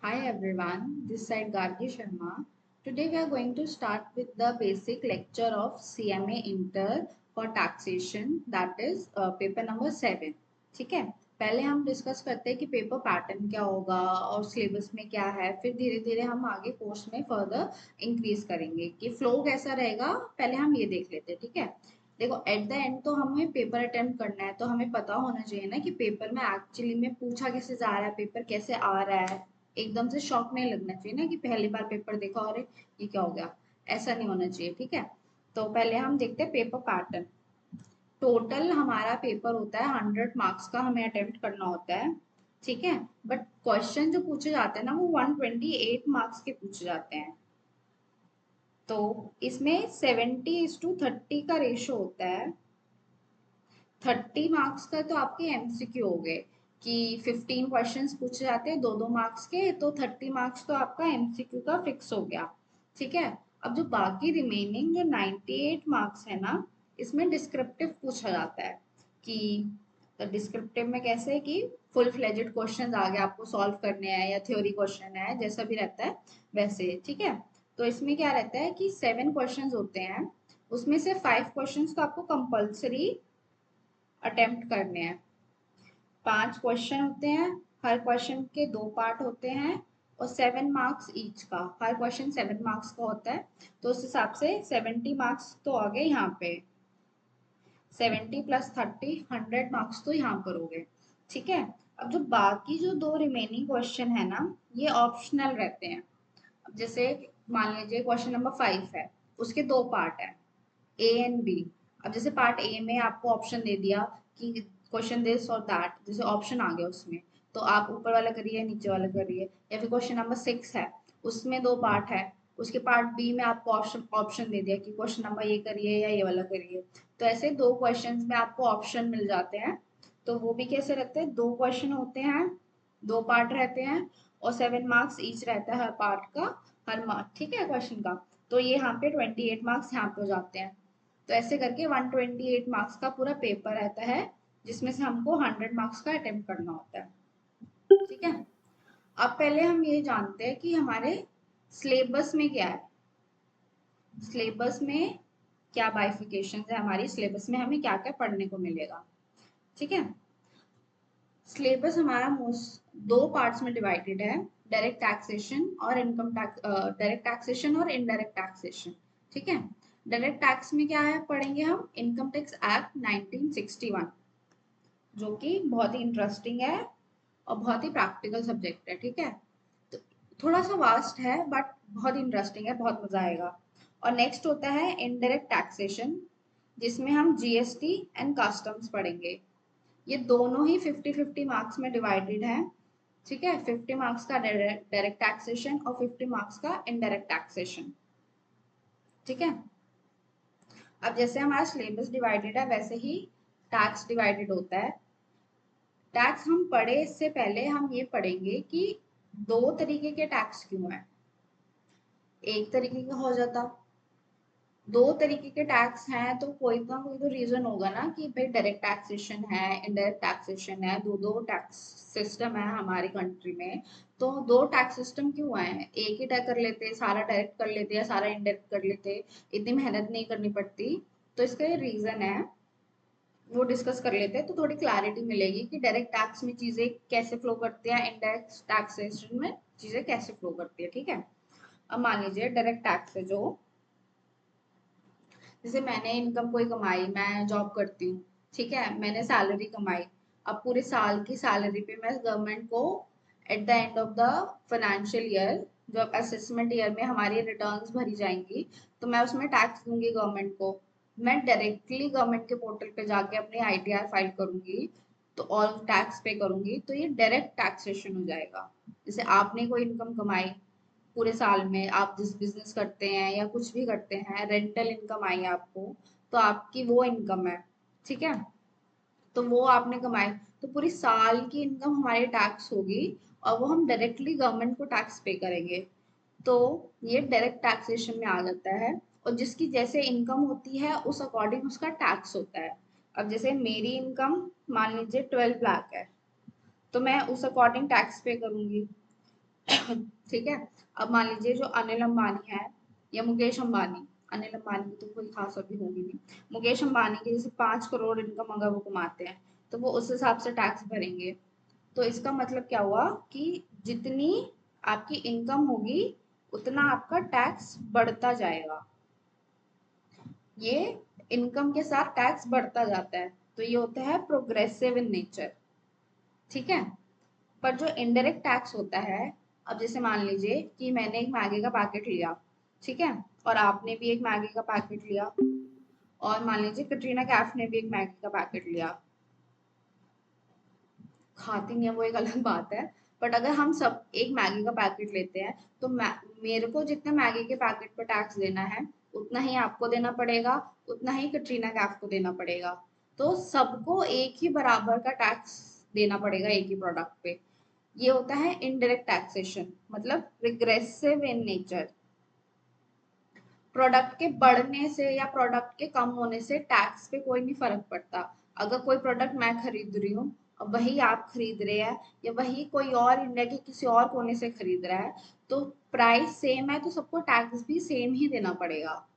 Hi everyone, this side Gargi Sharma. Today we are going to start with the basic lecture of CMA Inter for taxation, that is paper number 7. ठीक है, पहले हम discuss करते हैं कि paper pattern क्या होगा और सिलेबस में क्या है, फिर धीरे धीरे हम आगे कोर्स में फर्दर इंक्रीज करेंगे कि फ्लो कैसा रहेगा। पहले हम ये देख लेते हैं, ठीक है। देखो, एट द एंड तो हमें पेपर अटेम्प्ट करना है, तो हमें पता होना चाहिए ना कि पेपर में एक्चुअली में पूछा कैसे जा रहा है, पेपर कैसे आ रहा है। एकदम से शॉक नहीं लगना चाहिए ना कि पहली बार पेपर देखा और ये क्या हो गया, ऐसा नहीं होना चाहिए, ठीक है। तो पहले हम देखते हैं पेपर पैटर्न। टोटल हमारा पेपर होता है 100 मार्क्स का, हमें अटेम्प्ट करना होता है, ठीक है। बट क्वेश्चन जो पूछे जाते हैं ना वो 128 मार्क्स के पूछे जाते हैं। तो इसमें 70:30 का रेशो होता है। 30 मार्क्स का तो आपके एमसीक्यू हो गए कि 15 क्वेश्चंस पूछे जाते हैं 2-2 मार्क्स के, तो 30 मार्क्स तो आपका एमसीक्यू का फिक्स हो गया, ठीक है। अब जो बाकी रिमेनिंग जो 98 मार्क्स है ना, इसमें डिस्क्रिप्टिव पूछा जाता है कि डिस्क्रिप्टिव में कैसे कि फुल फ्लेजेड क्वेश्चन आगे आपको सॉल्व करने हैं या थ्योरी क्वेश्चन है, जैसा भी रहता है वैसे, ठीक है। तो इसमें क्या रहता है कि 7 क्वेश्चन होते हैं, उसमें से 5 क्वेश्चन तो आपको कंपल्सरी अटेम्प्ट करने हैं। 5 क्वेश्चन होते हैं, हर क्वेश्चन के 2 पार्ट होते हैं और 7 मार्क्स ईच का, हर क्वेश्चन 7 मार्क्स का होता है। तो उस हिसाब से 70 मार्क्स तो आ गए यहाँ पे, 70 + 30 100 मार्क्स तो यहाँ पर हो गए, ठीक है। अब जो बाकी जो 2 रिमेनिंग क्वेश्चन है ना, ये ऑप्शनल रहते हैं। अब जैसे मान लीजिए क्वेश्चन नंबर 5 है, उसके 2 पार्ट है, ए एंड बी। अब जैसे पार्ट ए में आपको ऑप्शन दे दिया कि क्वेश्चन दिस और दैट, जैसे ऑप्शन आ गया उसमें, तो आप ऊपर वाला करिए नीचे वाला करिए। या फिर क्वेश्चन नंबर 6 है, उसमें 2 पार्ट है, उसके पार्ट बी में आपको ऑप्शन ऑप्शन दे दिया कि क्वेश्चन नंबर ये करिए या ये वाला करिए। तो ऐसे 2 क्वेश्चन में आपको ऑप्शन मिल जाते हैं। तो वो भी कैसे रहते हैं, 2 क्वेश्चन होते हैं, 2 पार्ट रहते हैं और 7 मार्क्स ईच रहता है हर पार्ट का, हर मार्क, ठीक है, क्वेश्चन का। तो ये यहाँ पे 28 मार्क्स यहाँ पे हो जाते हैं। तो ऐसे करके 128 मार्क्स का पूरा पेपर रहता है, जिसमें से हमको 100 मार्क्स का अटेम्प्ट करना होता है, ठीक है। अब पहले हम ये जानते हैं कि हमारे सिलेबस में क्या है, सिलेबस में क्या बाइफिकेशन है, हमारी सिलेबस में हमें क्या क्या पढ़ने को मिलेगा, ठीक है। सिलेबस हमारा मोस्ट 2 पार्ट्स में डिवाइडेड है, डायरेक्ट टैक्सेशन और इनकम टैक्स, डायरेक्ट टैक्सेशन और इनडायरेक्ट टैक्सेशन, ठीक है। डायरेक्ट टैक्स में क्या है पढ़ेंगे हम, इनकम टैक्स एक्ट 1961, जो कि बहुत ही इंटरेस्टिंग है और बहुत ही प्रैक्टिकल सब्जेक्ट है, ठीक है। तो थोड़ा सा वास्ट है बट बहुत इंटरेस्टिंग है, बहुत मजा आएगा। और नेक्स्ट होता है इनडायरेक्ट टैक्सेशन, जिसमें हम जीएसटी एंड कस्टम्स पढ़ेंगे। ये दोनों ही 50-50 मार्क्स में डिवाइडेड है, ठीक है। 50 मार्क्स का डायरेक्ट टैक्सेशन और 50 मार्क्स का इनडायरेक्ट टैक्सेशन, ठीक है। अब जैसे हमारा सिलेबस डिवाइडेड है, वैसे ही टैक्स डिवाइडेड होता है। टैक्स हम पढ़े इससे पहले हम ये पढ़ेंगे कि 2 तरीके के टैक्स क्यों है, एक तरीके का हो जाता, 2 तरीके के टैक्स हैं, तो कोई ना कोई तो रीजन होगा ना कि भाई डायरेक्ट टैक्सेशन है, इनडायरेक्ट टैक्सेशन है, दो दो टैक्स सिस्टम है हमारी कंट्री में। तो 2 टैक्स सिस्टम क्यों आए हैं, एक ही टैक्स कर लेते, सारा डायरेक्ट कर लेते या सारा इनडायरेक्ट कर लेते, इतनी मेहनत नहीं करनी पड़ती। तो इसका ये रीजन है, वो डिस्कस कर लेते हैं तो थोड़ी क्लैरिटी मिलेगी कि डायरेक्ट टैक्स में चीजें कैसे फ्लो करती हैं, इनडायरेक्ट टैक्सेशन में चीजें कैसे फ्लो करती है, ठीक है। अब मान लीजिए डायरेक्ट टैक्स है जो, जैसे मैंने इनकम कोई कमाई, मैं जॉब करती हूँ, ठीक है, मैंने सैलरी कमाई। अब पूरे साल की सैलरी पे मैं गवर्नमेंट को at the end of the financial year, जब असेसमेंट ईयर में हमारी रिटर्न्स भरी जाएंगी, तो मैं उसमें टैक्स दूंगी गवर्नमेंट को। मैं डायरेक्टली गवर्नमेंट के पोर्टल पे जाके अपनी आईटीआर फाइल करूंगी, तो ऑल टैक्स पे करूंगी, तो ये डायरेक्ट टैक्सेशन हो जाएगा। जैसे आपने कोई इनकम कमाई पूरे साल में, आप जिस बिजनेस करते हैं या कुछ भी करते हैं, रेंटल इनकम आई आपको, तो आपकी वो इनकम है, ठीक है। तो वो आपने कमाई, तो पूरी साल की इनकम हमारी टैक्स होगी और वो हम डायरेक्टली गवर्नमेंट को टैक्स पे करेंगे। तो ये डायरेक्ट टैक्सेशन में आ जाता है। और जिसकी जैसे इनकम होती है उस अकॉर्डिंग उसका टैक्स होता है। अब जैसे मेरी इनकम मान लीजिए 12 लाख है, तो मैं उस अकॉर्डिंग टैक्स पे करूंगी। ठीक है। अब मान लीजिए जो अनिल अंबानी है या मुकेश अंबानी, अनिल अंबानी की तो कोई खास अभी होगी नहीं, मुकेश अंबानी की जैसे 5 करोड़ इनकम अगर वो कमाते हैं तो वो उस हिसाब से टैक्स भरेंगे। तो इसका मतलब क्या हुआ कि जितनी आपकी इनकम होगी उतना आपका टैक्स बढ़ता जाएगा। ये इनकम के साथ टैक्स बढ़ता जाता है, तो ये होता है प्रोग्रेसिव इन नेचर। ठीक है। पर जो इनडायरेक्ट टैक्स होता है, अब जैसे मान लीजिए कि मैंने एक मैगी का पैकेट लिया, ठीक है, और आपने भी एक मैगी का पैकेट लिया, और मान लीजिए कटरीना कैफ ने भी एक मैगी का पैकेट लिया। खाती नहीं है वो एक अलग बात है, बट अगर हम सब एक मैगी का पैकेट लेते हैं तो मेरे को जितना मैगी के पैकेट पर टैक्स देना है उतना ही आपको देना पड़ेगा, उतना ही कटरीना कैफ को देना पड़ेगा। तो सबको एक ही बराबर का टैक्स देना पड़ेगा एक ही प्रोडक्ट पे। ये होता है इनडायरेक्ट टैक्सेशन, मतलब रिग्रेसिव इन नेचर। प्रोडक्ट के बढ़ने से या प्रोडक्ट के कम होने से टैक्स पे कोई नहीं फर्क पड़ता। अगर कोई प्रोडक्ट मैं खरीद रही हूँ और वही आप खरीद रहे हैं, या वही कोई और इंडिया के किसी और कोने से खरीद रहा है, तो प्राइस सेम है तो सबको टैक्स भी सेम ही देना पड़ेगा।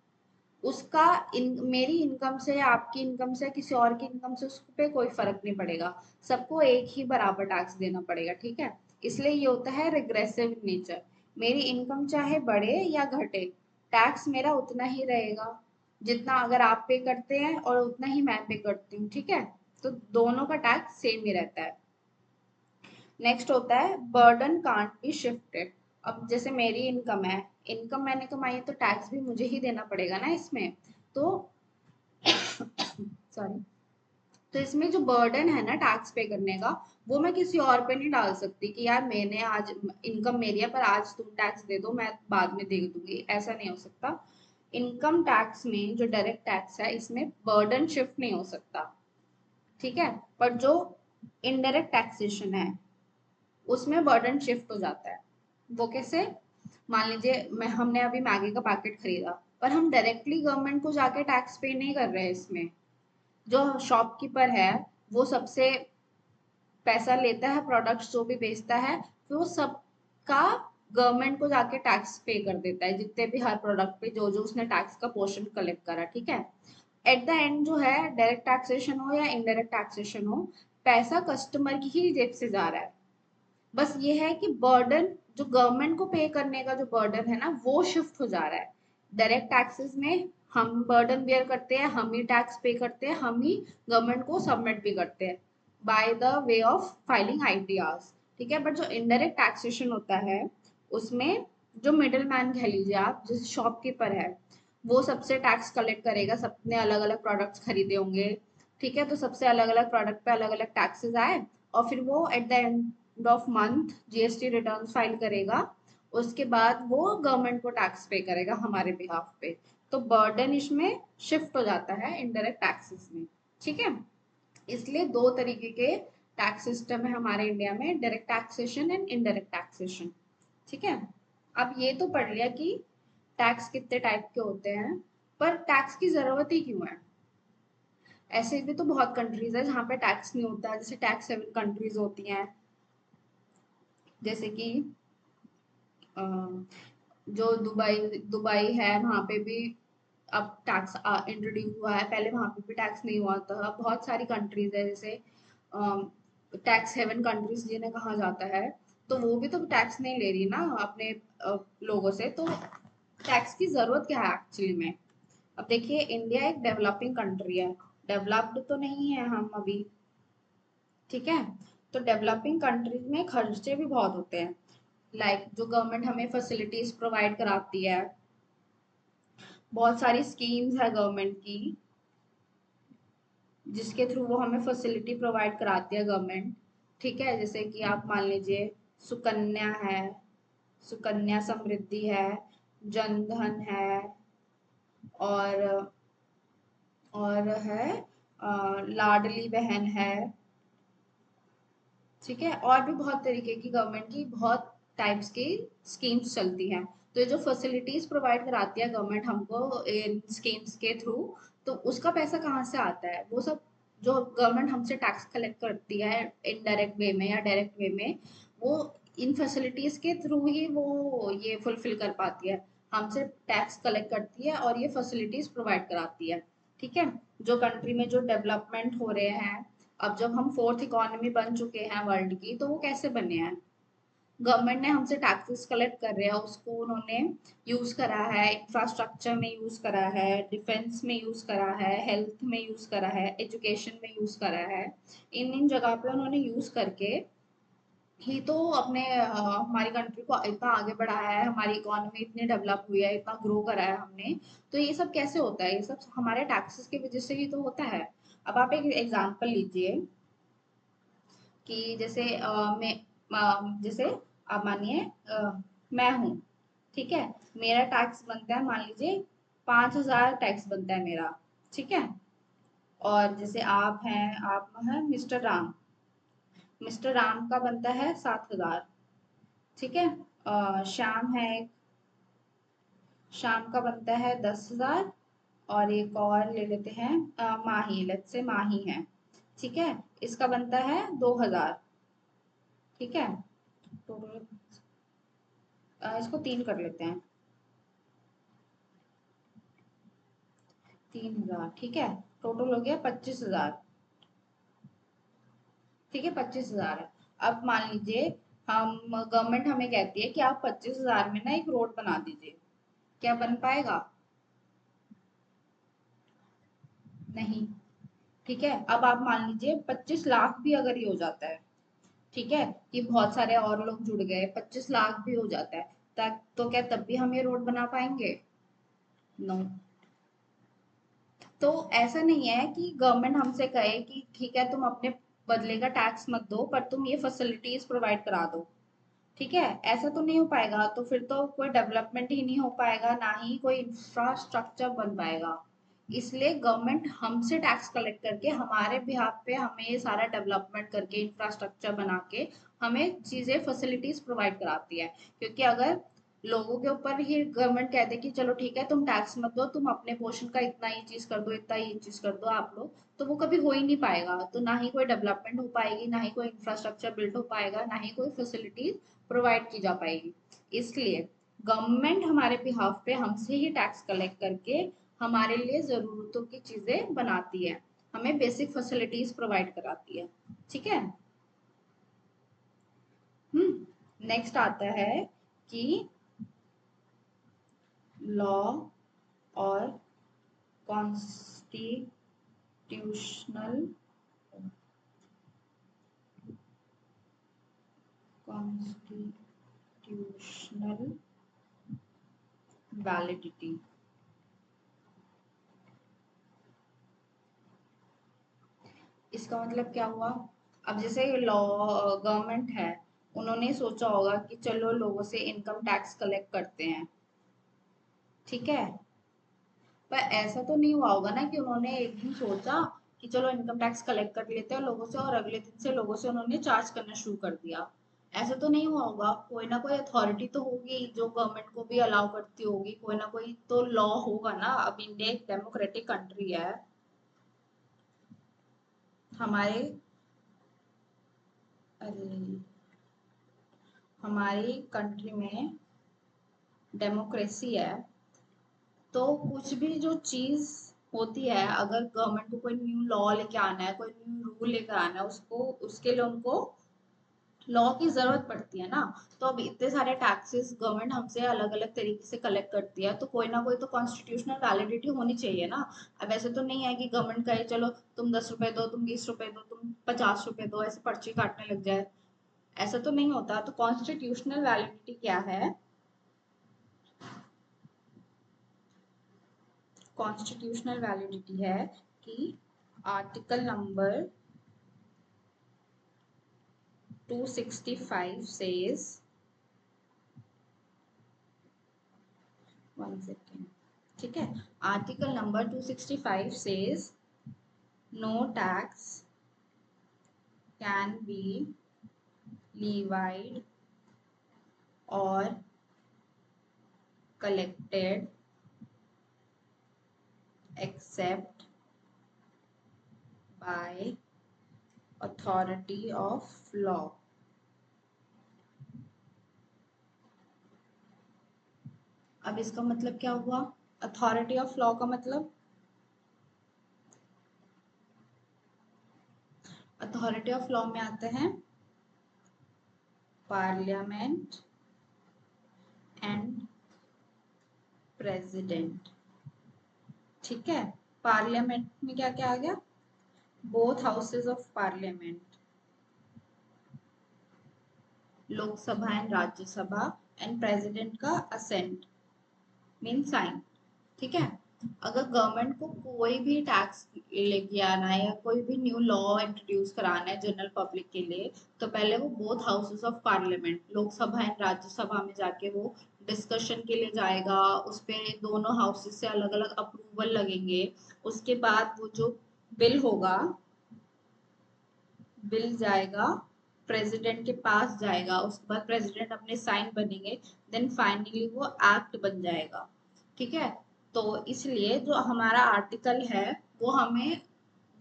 उसका मेरी इनकम से या आपकी इनकम से किसी और की इनकम से उस पे कोई फर्क नहीं पड़ेगा, सबको एक ही बराबर टैक्स देना पड़ेगा। ठीक है। इसलिए ये होता है रिग्रेसिव नेचर। मेरी इनकम चाहे बढ़े या घटे, टैक्स मेरा उतना ही रहेगा जितना अगर आप पे करते हैं और उतना ही मैं पे करती हूँ। ठीक है। तो दोनों का टैक्स सेम ही रहता है। नेक्स्ट होता है बर्डन कांट बी शिफ्टेड। अब जैसे मेरी इनकम है, इनकम मैंने कमाई है तो टैक्स भी मुझे ही देना पड़ेगा ना इसमें। तो सॉरी, तो इसमें जो बर्डन है ना टैक्स पे करने का, वो मैं किसी और पे नहीं डाल सकती कि यार मैंने आज इनकम मेरी है पर आज तुम टैक्स दे दो मैं बाद में दे दूंगी, ऐसा नहीं हो सकता। इनकम टैक्स में जो डायरेक्ट टैक्स है इसमें बर्डन शिफ्ट नहीं हो सकता। ठीक है। पर जो इनडायरेक्ट टैक्सेशन है उसमें बर्डन शिफ्ट हो जाता है। वो कैसे? मान लीजिए मैं हमने अभी मैगी का पैकेट खरीदा, पर हम डायरेक्टली गवर्नमेंट को जाके टैक्स पे नहीं कर रहे हैं इसमें। जो शॉपकीपर है वो सबसे पैसा लेता है, प्रोडक्ट्स जो भी बेचता है, फिर वो सबका गवर्नमेंट को जाके टैक्स पे कर देता है, जितने भी हर प्रोडक्ट पे जो जो उसने टैक्स का पोर्शन कलेक्ट करा। ठीक है। एट द एंड जो है डायरेक्ट टैक्सेशन हो या इनडायरेक्ट टैक्सेशन हो, पैसा कस्टमर की ही जेब से जा रहा है। बस ये है कि बर्डन जो गवर्नमेंट को पे करने का जो बर्डन है ना वो शिफ्ट हो जा रहा है। डायरेक्ट टैक्सेस में हम बर्डन बेयर करते हैं, हम ही टैक्स पे करते हैं, हम ही गवर्नमेंट को सबमिट भी करते हैं by the way of filing ITRs. ठीक है। बट जो इनडायरेक्ट टैक्सेशन होता है उसमें जो मिडिल मैन कह लीजिए आप, जैसे शॉपकीपर है, वो सबसे टैक्स कलेक्ट करेगा, सबने अलग अलग प्रोडक्ट्स खरीदे होंगे। ठीक है। तो सबसे अलग अलग प्रोडक्ट पे अलग अलग टैक्सेस आए, और फिर वो at the end of month GST return file करेगा। उसके बाद वो गवर्नमेंट को टैक्स पे करेगा हमारे बिहाफ पे। तो बर्डन इसमें शिफ्ट हो जाता है इनडायरेक्ट टैक्सेस में। ठीक है। इसलिए दो तरीके के टैक्स सिस्टम है हमारे इंडिया में, direct taxation and indirect taxation. ठीक है। अब ये तो पढ़ लिया कि टैक्स कितने टाइप के होते हैं, पर टैक्स की जरूरत ही क्यों है? ऐसे भी तो बहुत कंट्रीज है जहाँ पे टैक्स नहीं होता है, जैसे टैक्स हेवन कंट्रीज होती हैं, जैसे कि अ, जो दुबई दुबई है वहाँ पे भी अब टैक्स इंट्रोड्यूस हुआ है, पहले वहाँ पे भी टैक्स नहीं हुआ था। अब बहुत सारी कंट्रीज है जैसे टैक्स हेवन कंट्रीज जिन्हें कहा जाता है, तो वो भी तो टैक्स नहीं ले रही ना अपने लोगों से। तो टैक्स की जरूरत क्या है एक्चुअली में? अब देखिए इंडिया एक डेवलपिंग कंट्री है, डेवलप्ड तो नहीं है हम अभी। ठीक है। तो डेवलपिंग कंट्रीज में खर्चे भी बहुत होते हैं। लाइक जो गवर्नमेंट हमें फैसिलिटीज प्रोवाइड कराती है, बहुत सारी स्कीम्स है गवर्नमेंट की जिसके थ्रू वो हमें फैसिलिटी प्रोवाइड कराती है गवर्नमेंट। ठीक है। जैसे कि आप मान लीजिए सुकन्या है, सुकन्या समृद्धि है, जनधन है, और है लाडली बहन है। ठीक है। और भी बहुत तरीके की गवर्नमेंट की बहुत टाइप्स की स्कीम्स चलती हैं। तो ये जो फैसिलिटीज प्रोवाइड कराती है गवर्नमेंट हमको इन स्कीम्स के थ्रू, तो उसका पैसा कहाँ से आता है? वो सब जो गवर्नमेंट हमसे टैक्स कलेक्ट करती है इनडायरेक्ट वे में या डायरेक्ट वे में, वो इन फैसिलिटीज के थ्रू ही वो ये फुलफिल कर पाती है, हमसे टैक्स कलेक्ट करती है और ये फैसिलिटीज प्रोवाइड कराती है। ठीक है, जो कंट्री में जो डेवलपमेंट हो रहे हैं, अब जब हम फोर्थ इकोनॉमी बन चुके हैं वर्ल्ड की, तो वो कैसे बने हैं? गवर्नमेंट ने हमसे टैक्सेस कलेक्ट कर रहे हैं, उसको उन्होंने यूज करा है, इंफ्रास्ट्रक्चर में यूज करा है, डिफेंस में यूज करा है, हेल्थ में यूज करा है, एजुकेशन में यूज करा है। इन इन जगह पे उन्होंने यूज करके ही तो अपने हमारी कंट्री को इतना आगे बढ़ाया है, हमारी इकोनॉमी इतनी डेवलप हुई है, इतना ग्रो करा है हमने। तो ये सब कैसे होता है? ये सब हमारे टैक्सेस की वजह से ही तो होता है। अब आप एक एग्जांपल लीजिए कि जैसे जैसे आप मानिए मैं हूँ, ठीक है, मेरा टैक्स बनता है, मान लीजिए 5,000 टैक्स बनता है मेरा, ठीक है। और जैसे आप हैं, आप हैं मिस्टर राम, मिस्टर राम का बनता है 7,000, ठीक है। श्याम है एक, शाम का बनता है 10,000। और एक और ले लेते हैं, माही, लेट्स से माही है, ठीक है, इसका बनता है 2,000, ठीक है। टोटल इसको 3 कर लेते हैं, 3,000, ठीक है। टोटल हो गया 25,000, ठीक है, 25,000 है। अब मान लीजिए हम, गवर्नमेंट हमें कहती है कि आप 25,000 में ना एक रोड बना दीजिए, क्या बन पाएगा? नहीं। ठीक है, अब आप मान लीजिए 25 लाख भी अगर ये हो जाता है, ठीक है, कि बहुत सारे और लोग जुड़ गए, 25 लाख भी हो जाता है, तब तो क्या तब भी हम ये रोड बना पाएंगे? नो। तो ऐसा नहीं है कि गवर्नमेंट हमसे कहे कि ठीक है, तुम अपने बदले का टैक्स मत दो, पर तुम ये फैसिलिटीज प्रोवाइड करा दो, ठीक है। ऐसा तो नहीं हो पाएगा, तो फिर तो कोई डेवलपमेंट ही नहीं हो पाएगा, ना ही कोई इंफ्रास्ट्रक्चर बन पाएगा। इसलिए गवर्नमेंट हमसे टैक्स कलेक्ट करके हमारे बिहाफ पे हमें ये सारा डेवलपमेंट करके, इंफ्रास्ट्रक्चर बना के हमें चीजें फैसिलिटीज प्रोवाइड कराती है। क्योंकि अगर लोगों के ऊपर ही गवर्नमेंट कहते कि चलो ठीक है, तुम टैक्स मत दो, तुम अपने पोर्शन का इतना ही चीज कर दो, इतना ही चीज कर दो आप लोग, तो वो कभी हो ही नहीं पाएगा। तो ना ही कोई डेवलपमेंट हो पाएगी, ना ही कोई इंफ्रास्ट्रक्चर बिल्ड हो पाएगा, ना ही कोई फैसिलिटीज प्रोवाइड की जा पाएगी। इसलिए गवर्नमेंट हमारे बिहाफ पे हमसे ही टैक्स कलेक्ट करके हमारे लिए जरूरतों की चीजें बनाती है, हमें बेसिक फैसिलिटीज प्रोवाइड कराती है, ठीक है। नेक्स्ट आता है कि लॉ और कॉन्स्टिट्यूशनल कॉन्स्टिट्यूशनल वैलिडिटी। इसका मतलब क्या हुआ? अब जैसे लॉ, गवर्नमेंट है, उन्होंने सोचा होगा कि चलो लोगों से इनकम टैक्स कलेक्ट करते हैं, ठीक है। पर ऐसा तो नहीं हुआ होगा ना कि उन्होंने एक दिन सोचा कि चलो इनकम टैक्स कलेक्ट कर लेते हैं लोगों से, और अगले दिन से लोगों से उन्होंने चार्ज करना शुरू कर दिया। ऐसा तो नहीं हुआ होगा, कोई ना कोई अथॉरिटी तो होगी जो गवर्नमेंट को भी अलाउ करती होगी, कोई ना कोई तो लॉ होगा ना। अब इंडिया एक डेमोक्रेटिक कंट्री है, हमारे, अरे, हमारी कंट्री में डेमोक्रेसी है। तो कुछ भी जो चीज होती है, अगर गवर्नमेंट को कोई न्यू लॉ लेके आना है, कोई न्यू रूल लेकर आना है, उसको उसके लिए उनको लॉ की जरूरत पड़ती है ना। तो अब इतने सारे टैक्सेस गवर्नमेंट हमसे अलग अलग तरीके से कलेक्ट करती है, तो कोई ना कोई तो कॉन्स्टिट्यूशनल वैलिडिटी होनी चाहिए ना। अब ऐसे तो नहीं है कि गवर्नमेंट कहे चलो तुम 10 रुपए दो, तुम 20 रुपए दो, तुम 50 रुपए दो, ऐसे पर्ची काटने लग जाए। ऐसा तो नहीं होता। तो कॉन्स्टिट्यूशनल वैलिडिटी क्या है? कॉन्स्टिट्यूशनल वैलिडिटी है कि article number 265 says, one second, ठीक है, article number 265 says no tax can be levied or collected except by authority of law। अब इसका मतलब क्या हुआ? अथॉरिटी ऑफ लॉ का मतलब, अथॉरिटी ऑफ लॉ में आते हैं पार्लियामेंट एंड प्रेसिडेंट। ठीक है, पार्लियामेंट में क्या क्या आ गया? Both houses of parliament, Lok Sabha and Rajya Sabha, and president का असेंट मीन साइन। ठीक है, अगर गवर्नमेंट को कोई भी टैक्स लेके आना है या कोई भी न्यू लॉ इंट्रोड्यूस कराना है जनरल पब्लिक के लिए, तो पहले वो both houses of parliament, Lok Sabha and Rajya Sabha में जाके वो डिस्कशन के लिए जाएगा। उस पे दोनों हाउसेस से अलग अलग अप्रूवल लगेंगे। उसके बाद वो जो बिल होगा, बिल जाएगा प्रेसिडेंट के पास जाएगा, उसके बाद प्रेसिडेंट अपने साइन बनेंगे, देन फाइनली वो एक्ट बन जाएगा। ठीक है, तो इसलिए जो हमारा आर्टिकल है वो हमें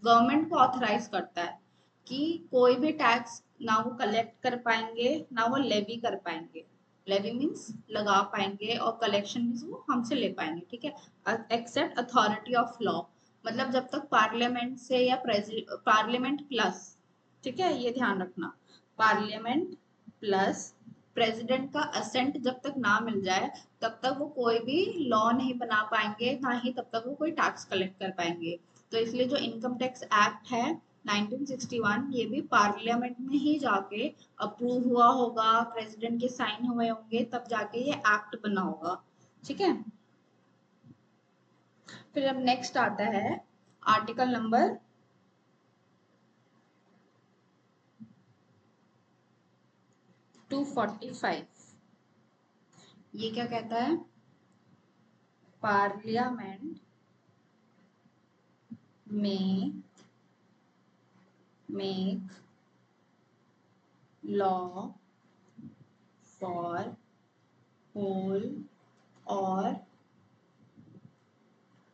गवर्नमेंट को ऑथराइज करता है कि कोई भी टैक्स ना वो कलेक्ट कर पाएंगे ना वो लेवी कर पाएंगे। लेवी मीन्स लगा पाएंगे और कलेक्शन मीन्स वो हमसे ले पाएंगे। ठीक है, एक्सेप्ट अथॉरिटी ऑफ लॉ, मतलब जब तक पार्लियामेंट से या पार्लियामेंट प्लस, ठीक है ये ध्यान रखना, पार्लियामेंट प्लस प्रेसिडेंट का असेंट जब तक ना मिल जाए तब तक वो कोई भी लॉ नहीं बना पाएंगे, ना ही तब तक वो कोई टैक्स कलेक्ट कर पाएंगे। तो इसलिए जो इनकम टैक्स एक्ट है 1961, ये भी पार्लियामेंट में ही जाके अप्रूव हुआ होगा, प्रेसिडेंट के साइन हुए होंगे, तब जाके ये एक्ट बना होगा। ठीक है, फिर अब नेक्स्ट आता है आर्टिकल नंबर 245। ये क्या कहता है? पार्लियामेंट में मेक लॉ फॉर होल और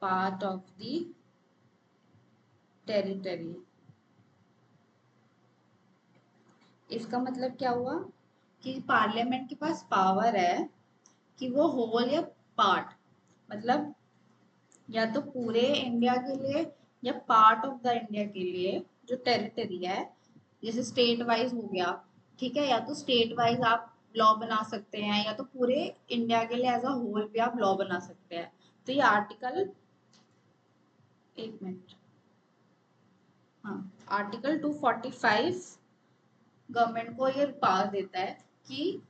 पार्ट ऑफ द टेरिटरी। इसका मतलब क्या हुआ कि पार्लियामेंट के पास पावर है कि वो होल या पार्ट, मतलब या तो पूरे इंडिया के लिए या पार्ट ऑफ द इंडिया के लिए जो टेरिटरी है, जैसे स्टेट वाइज हो गया, ठीक है, या तो स्टेट वाइज आप लॉ बना सकते हैं या तो पूरे इंडिया के लिए एज अ होल भी आप लॉ बना सकते हैं। तो ये आर्टिकल, एक मिनट, हाँ, आर्टिकल 245 गवर्नमेंट को ये पावर देता है कि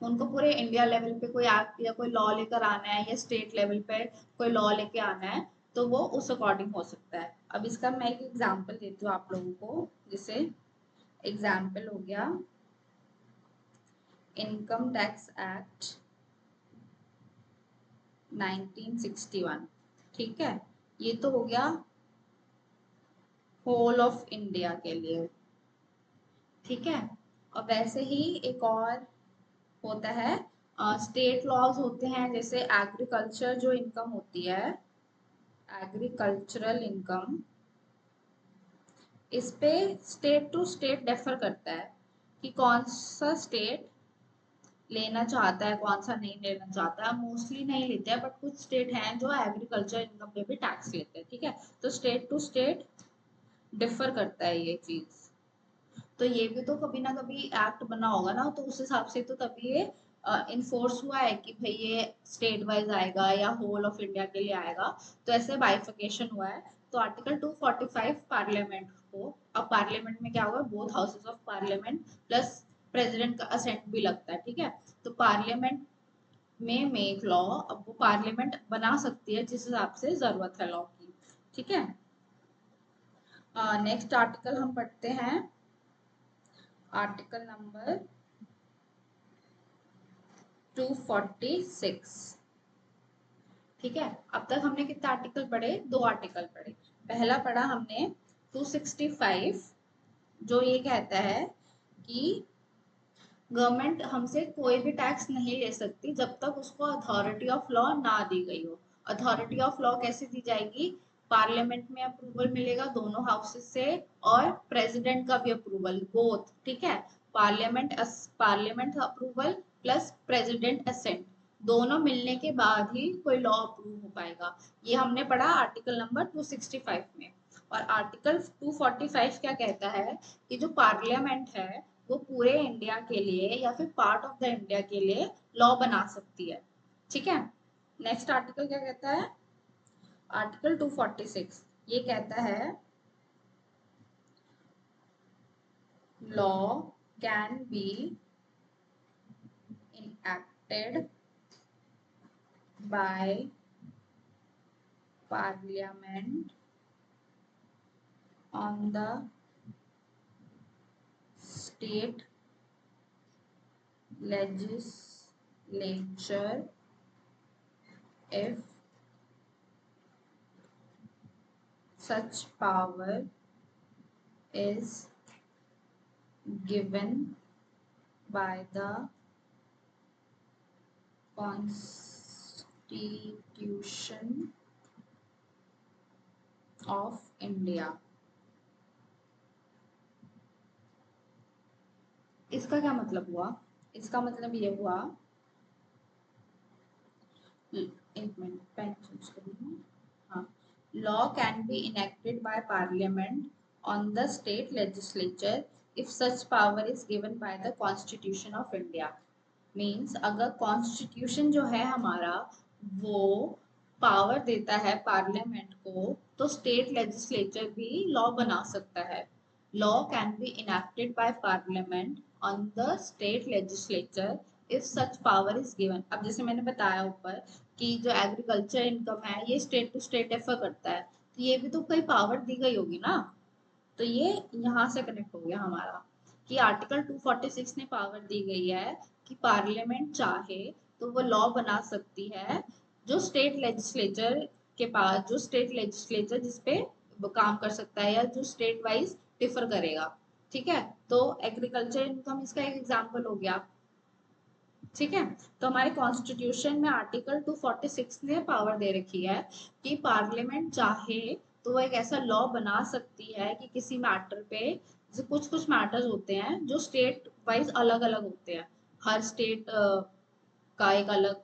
उनको पूरे इंडिया लेवल पे कोई एक्ट या कोई लॉ लेकर आना है या स्टेट लेवल पे कोई लॉ लेके आना है तो वो उस अकॉर्डिंग हो सकता है। अब इसका मैं एक एग्जांपल देती हूँ आप लोगों को, जैसे एग्जांपल हो गया इनकम टैक्स एक्ट 1961। ठीक है, ये तो हो गया होल ऑफ इंडिया के लिए। ठीक है, और वैसे ही एक और होता है, स्टेट लॉज होते हैं, जैसे एग्रीकल्चर जो इनकम होती है, एग्रीकल्चरल इनकम, इस पे स्टेट टू स्टेट डिफर करता है कि कौन सा स्टेट लेना चाहता है कौन सा नहीं लेना चाहता है। मोस्टली नहीं लेते हैं, बट कुछ स्टेट हैं जो एग्रीकल्चर इनकम पे भी टैक्स लेते हैं। ठीक है, तो स्टेट टू स्टेट डिफर करता है ये चीज। तो ये भी तो कभी ना कभी एक्ट बना होगा ना, तो उस हिसाब से तो तभी ये इन्फोर्स हुआ है कि भाई ये स्टेट वाइज आएगा या होल ऑफ इंडिया के लिए आएगा। तो ऐसे बाइफिकेशन हुआ है। तो आर्टिकल 245 पार्लियामेंट को, अब पार्लियामेंट में क्या होगा, both houses of parliament plus president का असेंट भी लगता है। ठीक है, तो पार्लियामेंट में मेक लॉ, अब वो पार्लियामेंट बना सकती है जिस हिसाब से जरूरत है लॉ की। ठीक है, नेक्स्ट आर्टिकल हम पढ़ते हैं, आर्टिकल नंबर 246। ठीक है, अब तक हमने कितने आर्टिकल पढ़े? 2 आर्टिकल पढ़े। पहला पढ़ा हमने 265, जो ये कहता है कि गवर्नमेंट हमसे कोई भी टैक्स नहीं ले सकती जब तक उसको अथॉरिटी ऑफ लॉ ना दी गई हो। अथॉरिटी ऑफ लॉ कैसे दी जाएगी? पार्लियामेंट में अप्रूवल मिलेगा दोनों हाउसेस से, और प्रेसिडेंट का भी अप्रूवल, बोथ। ठीक है, parliament parliament approval plus president assent, दोनों मिलने के बाद ही कोई लॉ अप्रूव हो पाएगा। ये हमने पढ़ा आर्टिकल नंबर 265 में। और आर्टिकल 245 क्या कहता है कि जो पार्लियामेंट है वो पूरे इंडिया के लिए या फिर पार्ट ऑफ द इंडिया के लिए लॉ बना सकती है। ठीक है, नेक्स्ट आर्टिकल क्या कहता है? आर्टिकल 246 ये कहता है law can be enacted by parliament on the state legislature if such power is given by the Constitution of India। इसका क्या मतलब हुआ? इसका मतलब ये हुआ, एक मिनट पेन चेंज करूँ। हाँ, law can be enacted by parliament on the state legislature if such power is given by the constitution of India. Means अगर कॉन्स्टिट्यूशन जो है हमारा वो पावर देता है पार्लियामेंट को, तो स्टेट लेजिस्लेचर भी लॉ बना सकता है। Law can be enacted by parliament on the state legislature if such power is given. अब जैसे मैंने बताया ऊपर कि जो एग्रीकल्चर इनकम है ये स्टेट टू स्टेट डिफर करता है, तो ये भी तो कोई पावर दी गई होगी ना। तो ये यहाँ से कनेक्ट हो गया हमारा कि आर्टिकल 246 ने पावर दी गई है कि पार्लियामेंट चाहे तो वो लॉ बना सकती है जो स्टेट लेजिस्लेचर के पास, जो स्टेट लेजिस्लेचर जिसपे वो काम कर सकता है या जो स्टेट वाइज डिफर करेगा। ठीक है, तो एग्रीकल्चर इनकम इसका एक एग्जाम्पल हो गया। ठीक है, तो हमारे कॉन्स्टिट्यूशन में आर्टिकल 246 ने पावर दे रखी है कि पार्लियामेंट चाहे तो वो एक ऐसा लॉ बना सकती है कि किसी मैटर पे, जैसे कुछ कुछ मैटर्स होते हैं जो स्टेट वाइज अलग अलग होते हैं। हर स्टेट का एक अलग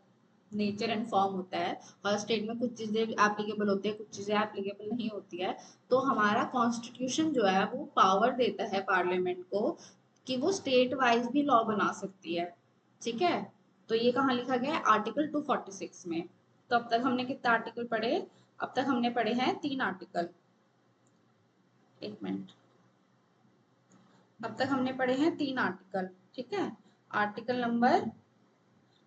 नेचर एंड फॉर्म होता है। हर स्टेट में कुछ चीजें एप्लीकेबल होती है, कुछ चीजें एप्लीकेबल नहीं होती है। तो हमारा कॉन्स्टिट्यूशन जो है वो पावर देता है पार्लियामेंट को कि वो स्टेट वाइज भी लॉ बना सकती है। ठीक है, तो ये कहाँ लिखा गया है? आर्टिकल 246 में। तो अब तक हमने कितने आर्टिकल पढ़े? अब तक हमने पढ़े हैं 3 आर्टिकल। एक मिनट, अब तक हमने पढ़े हैं 3 आर्टिकल। ठीक है, आर्टिकल नंबर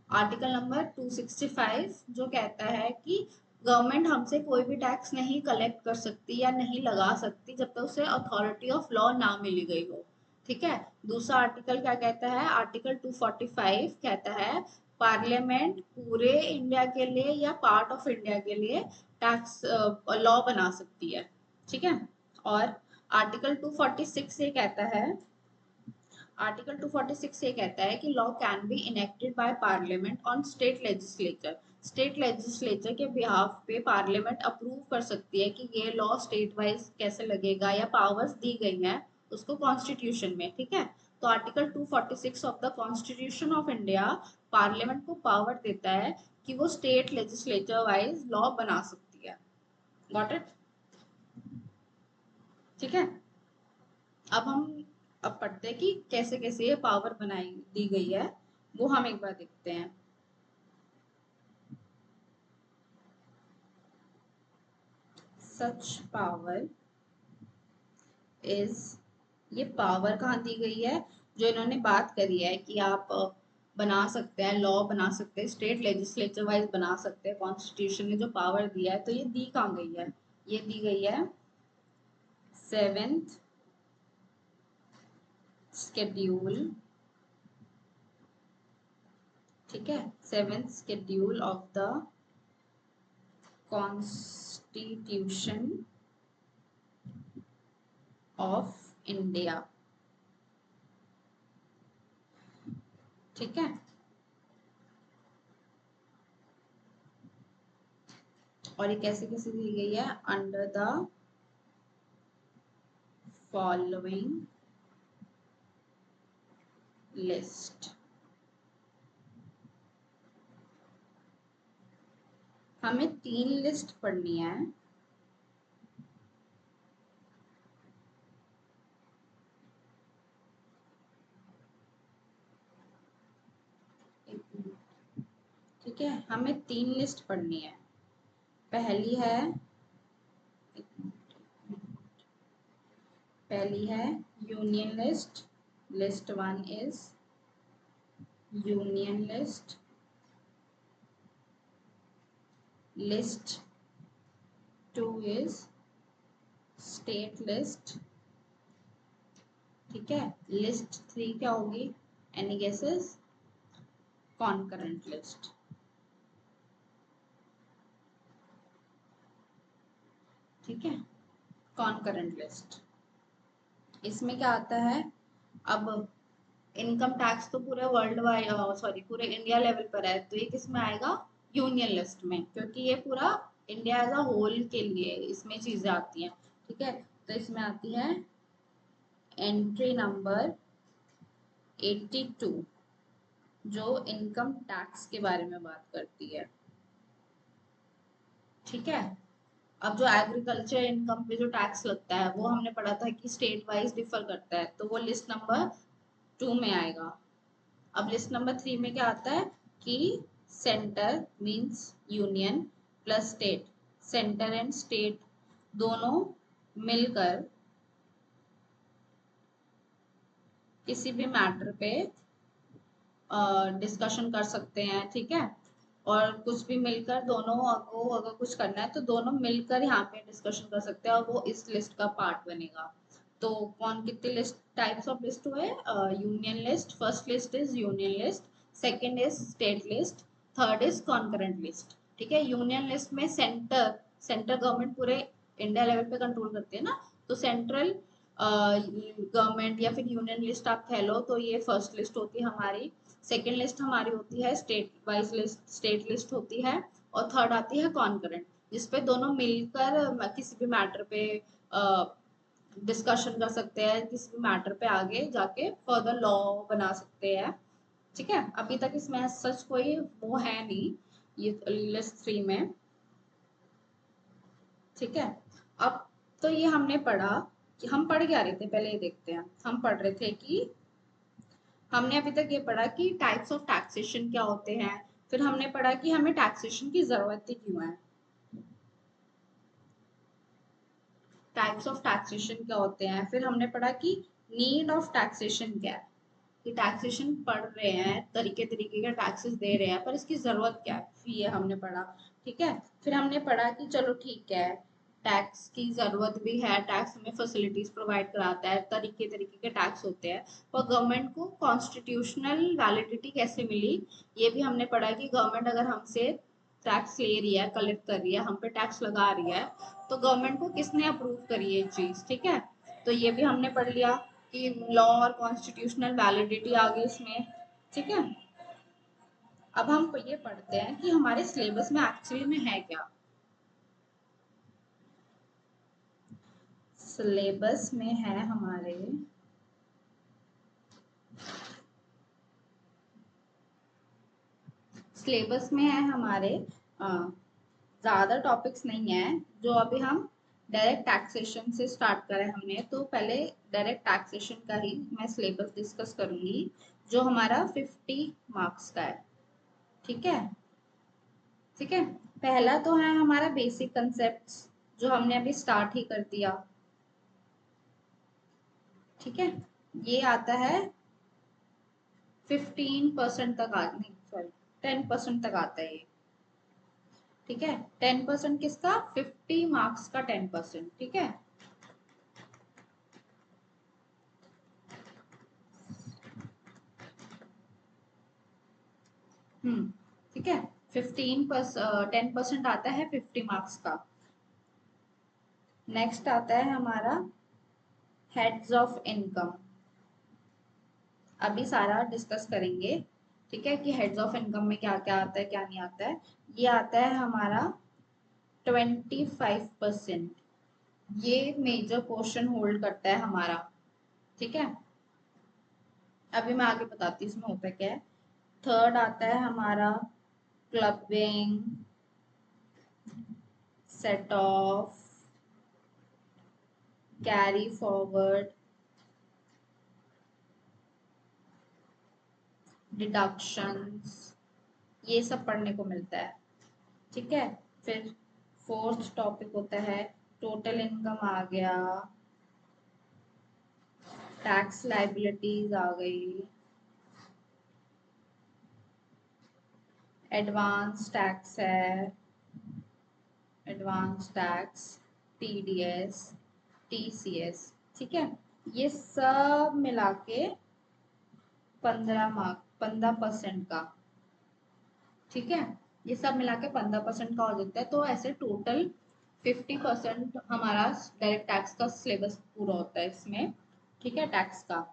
आर्टिकल नंबर 265 जो कहता है कि गवर्नमेंट हमसे कोई भी टैक्स नहीं कलेक्ट कर सकती या नहीं लगा सकती जब तक उसे अथॉरिटी ऑफ लॉ ना मिली गई हो। ठीक है, दूसरा आर्टिकल क्या कहता है? आर्टिकल 245 कहता है पार्लियामेंट पूरे इंडिया के लिए या पार्ट ऑफ इंडिया के लिए टैक्स लॉ बना सकती है। ठीक है, और आर्टिकल 246 ये कहता है, आर्टिकल 246 ये कहता है कि law can be enacted by parliament on state legislature. State legislature के बिहाफ पे पार्लियामेंट अप्रूव कर सकती है कि ये लॉ स्टेट वाइज कैसे लगेगा, या पावर्स दी गई हैं उसको कॉन्स्टिट्यूशन में। ठीक है, तो article 246 of the constitution of India parliament को पावर देता है कि वो स्टेट लेजिस्लेचर वाइज लॉ बना सकती है। Got it? ठीक है, अब हम अब पढ़ते हैं कि कैसे कैसे ये पावर बनाई दी गई है, वो हम एक बार देखते हैं। सच पावर इज, ये पावर कहाँ दी गई है? जो इन्होंने बात करी है कि आप बना सकते हैं, लॉ बना सकते हैं, स्टेट लेजिस्लेचर वाइज बना सकते हैं, कॉन्स्टिट्यूशन ने जो पावर दिया है, तो ये दी कहाँ गई है? ये दी गई है 7th शेड्यूल। ठीक है, 7th schedule of the constitution of India. ठीक है, और ये कैसे कैसे दी गई है? Under the following list. हमें 3 लिस्ट पढ़नी है। ठीक है, हमें 3 लिस्ट पढ़नी है। पहली है union list. List 1 is union list. List 2 is state list. ठीक है, लिस्ट 3 क्या होगी? Any guesses? Concurrent list. ठीक है, कॉन्करेंट लिस्ट। इसमें क्या आता है? अब इनकम टैक्स तो पूरे वर्ल्ड वाइड, सॉरी पूरे इंडिया लेवल पर है, तो ये किस में आएगा? यूनियन लिस्ट में, क्योंकि ये पूरा इंडिया एज अ होल के लिए इसमें चीजें आती हैं। ठीक है, तो इसमें आती है एंट्री नंबर 82, जो इनकम टैक्स के बारे में बात करती है। ठीक है, अब जो एग्रीकल्चर इनकम पे जो टैक्स लगता है वो हमने पढ़ा था कि स्टेट वाइज डिफर करता है, तो वो लिस्ट नंबर 2 में आएगा। अब लिस्ट नंबर 3 में क्या आता है कि centre means union plus state, centre and state दोनों मिलकर किसी भी मैटर पे डिस्कशन कर सकते हैं। ठीक है, और कुछ भी मिलकर दोनों को अगर कुछ करना है तो दोनों मिलकर यहाँ पे डिस्कशन कर सकते हैं, और वो इस लिस्ट का पार्ट बनेगा। तो कौन कितने लिस्ट टाइप्स ऑफ लिस्ट हुए? Union list, first list is union list, second is state list, third is concurrent list. ठीक है, यूनियन लिस्ट में सेंटर गवर्नमेंट पूरे इंडिया लेवल पे कंट्रोल करती है ना, तो सेंट्रल गवर्नमेंट या फिर यूनियन लिस्ट आप कह लो, तो ये फर्स्ट लिस्ट होती है हमारी। सेकेंड लिस्ट हमारी होती है state wise list, state list होती है। और थर्ड आती है कॉन्करेंट, जिसपे दोनों मिलकर किसी भी मैटर पे डिस्कशन कर सकते हैं, किसी भी मैटर पे आगे जाके फर्दर लॉ बना सकते हैं। ठीक है, अभी तक इसमें सच कोई वो है नहीं ये लिस्ट 3 में। ठीक है, अब तो ये हमने पढ़ा कि हम पढ़ क्या रहे थे, पहले ये देखते हैं। हम पढ़ रहे थे कि हमने अभी तक ये पढ़ा कि टाइप्स ऑफ टैक्सेशन क्या होते हैं, फिर हमने पढ़ा कि हमें टैक्सेशन की जरूरत ही क्यों है, टाइप्स ऑफ टैक्सेशन क्या होते हैं, फिर हमने पढ़ा कि नीड ऑफ टैक्सेशन क्या है, कि टैक्सेशन पढ़ रहे हैं, तरीके तरीके के टैक्सेस दे रहे हैं, पर इसकी जरूरत क्या है, ये हमने पढ़ा। ठीक है, फिर हमने पढ़ा कि चलो ठीक है, टैक्स की जरूरत भी है, टैक्स हमें फैसिलिटीज प्रोवाइड कराता है, तरीके तरीके के टैक्स होते हैं, पर गवर्नमेंट को कॉन्स्टिट्यूशनल वैलिडिटी कैसे मिली, ये भी हमने पढ़ा कि गवर्नमेंट अगर हमसे टैक्स ले रही है, कलेक्ट कर रही है, हम पे टैक्स लगा रही है, तो गवर्नमेंट को किसने अप्रूव करी है चीज। ठीक है, तो ये भी हमने पढ़ लिया कि लॉ और कॉन्स्टिट्यूशनल वैलिडिटी आ गई इसमें। ठीक है, अब हम ये पढ़ते हैं कि हमारे सिलेबस में एक्चुअली में है क्या। सिलेबस में है हमारे सिलेबस में है हमारे ज़्यादा टॉपिक्स नहीं है, जो अभी हम डायरेक्ट टैक्सेशन से स्टार्ट करें हमने, तो पहले डायरेक्ट टैक्सेशन का ही मैं सिलेबस डिस्कस करूंगी, जो हमारा 50 मार्क्स का है। ठीक है, ठीक है, पहला तो है हमारा बेसिक कंसेप्ट, जो हमने अभी स्टार्ट ही कर दिया। ठीक है, ये आता है 15% तक, आ नहीं सॉरी 10% तक आता है ये। ठीक है, 10% किसका? 50 मार्क्स का 10%। ठीक है, ठीक है, 10% आता है 50 मार्क्स का। नेक्स्ट आता है हमारा हेड्स ऑफ इनकम, अभी सारा डिस्कस करेंगे। ठीक है, कि हेड्स ऑफ इनकम में क्या क्या आता है, क्या नहीं आता है। ये आता है हमारा 25%, ये मेजर पोर्शन होल्ड करता है हमारा। ठीक है, अभी मैं आगे बताती हूँ इसमें होता क्या है। थर्ड आता है हमारा clubbing, set of carry forward deductions, ये सब पढ़ने को मिलता है। ठीक है, फिर फोर्थ टॉपिक होता है टोटल इनकम आ गया, टैक्स लाइबिलिटीज आ गई, एडवांस टैक्स है, एडवांस टैक्स, टीडीएस, टीसीएस। ठीक है, ये सब मिला के 15% का। ठीक है, ये सब मिला के 15% का हो जाता है। तो ऐसे टोटल 50% हमारा डायरेक्ट टैक्स का सिलेबस पूरा होता है इसमें। ठीक है, टैक्स का।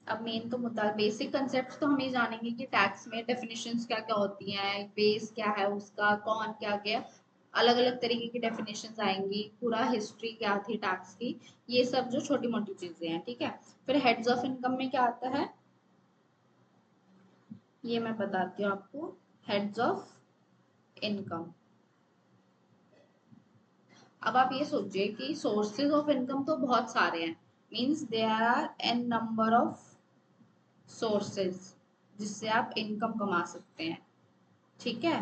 अब मेन तो मुद्दा बेसिक कंसेप्ट तो हम ये जानेंगे कि टैक्स में डेफिनेशंस क्या क्या होती हैं, बेस क्या है उसका, कौन क्या क्या, अलग अलग तरीके की डेफिनेशंस आएंगी, पूरा हिस्ट्री क्या थी टैक्स की, ये सब जो छोटी मोटी चीजें हैं। ठीक है, फिर हेड्स ऑफ इनकम में क्या आता है ये मैं बताती हूँ आपको। हेड्स ऑफ इनकम, अब आप ये सोचिए कि सोर्सेज ऑफ इनकम तो बहुत सारे हैं, means there are a number of sources जिससे आप इनकम कमा सकते हैं। ठीक है,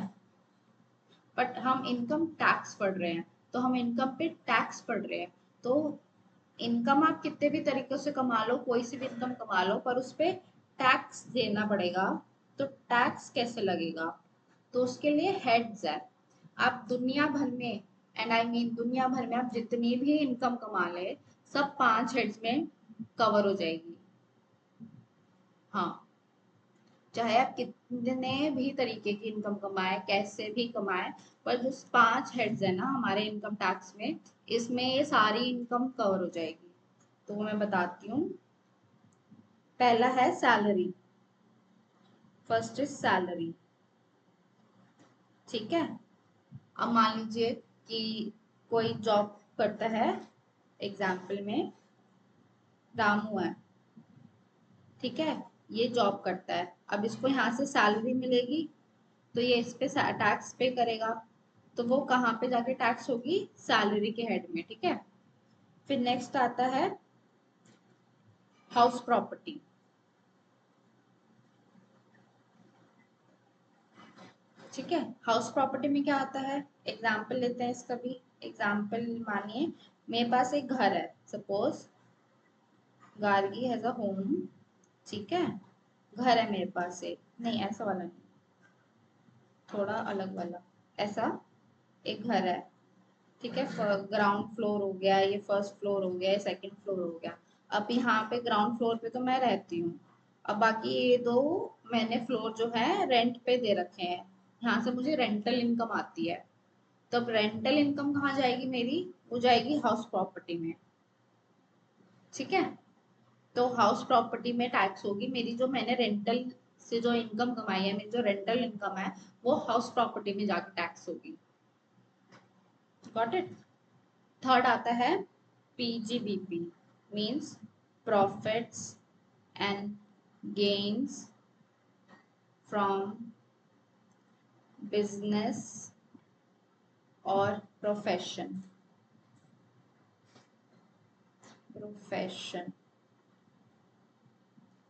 बट हम इनकम टैक्स पढ़ रहे हैं, तो हम इनकम पे टैक्स पढ़ रहे हैं। तो इनकम आप कितने भी तरीकों से कमा लो, कोई सी भी इनकम कमा लो, पर उस पर टैक्स देना पड़ेगा। तो टैक्स कैसे लगेगा, तो उसके लिए हेड्स है। आप दुनिया भर में, एंड आई मीन दुनिया भर में आप जितनी भी इनकम कमा ले, सब 5 हेड्स में कवर हो जाएगी। हाँ, चाहे आप कितने भी तरीके की इनकम कमाए, कैसे भी कमाए, पर जो 5 हेड्स है ना हमारे इनकम टैक्स में, इसमें ये सारी इनकम कवर हो जाएगी। तो वो मैं बताती हूँ। पहला है सैलरी, फर्स्ट इज सैलरी। ठीक है, अब मान लीजिए कि कोई जॉब करता है, एग्जाम्पल में रामू है। ठीक है, ये जॉब करता है, अब इसको यहाँ से सैलरी मिलेगी, तो ये इस पे टैक्स पे करेगा। तो वो कहाँ पे जाके टैक्स होगी, सैलरी के हेड में। ठीक है, फिर नेक्स्ट आता है हाउस प्रॉपर्टी। ठीक है, हाउस प्रॉपर्टी में क्या आता है, एग्जाम्पल लेते हैं इसका भी। एग्जाम्पल मानिए मेरे पास एक घर है, suppose Gargi has a home. ठीक है, घर है मेरे पास एक, नहीं ऐसा वाला नहीं, थोड़ा अलग वाला, ऐसा एक घर है। ठीक है, ग्राउंड फ्लोर हो गया, ये फर्स्ट फ्लोर हो गया, ये सेकंड फ्लोर हो गया। अब यहाँ पे ग्राउंड फ्लोर पे तो मैं रहती हूँ, अब बाकी ये दो मैंने फ्लोर जो है रेंट पे दे रखे हैं, यहाँ से मुझे रेंटल इनकम आती है। तब रेंटल इनकम कहाँ जाएगी मेरी, वो जाएगी हाउस प्रॉपर्टी में। ठीक है, तो हाउस प्रॉपर्टी में टैक्स होगी मेरी, जो मैंने रेंटल से जो इनकम कमाई है, मेरी जो रेंटल इनकम है, वो हाउस प्रॉपर्टी में जाके टैक्स होगी। Got it. थर्ड आता है PGBP, means profits and gains from business और प्रोफेशन। प्रोफेशन,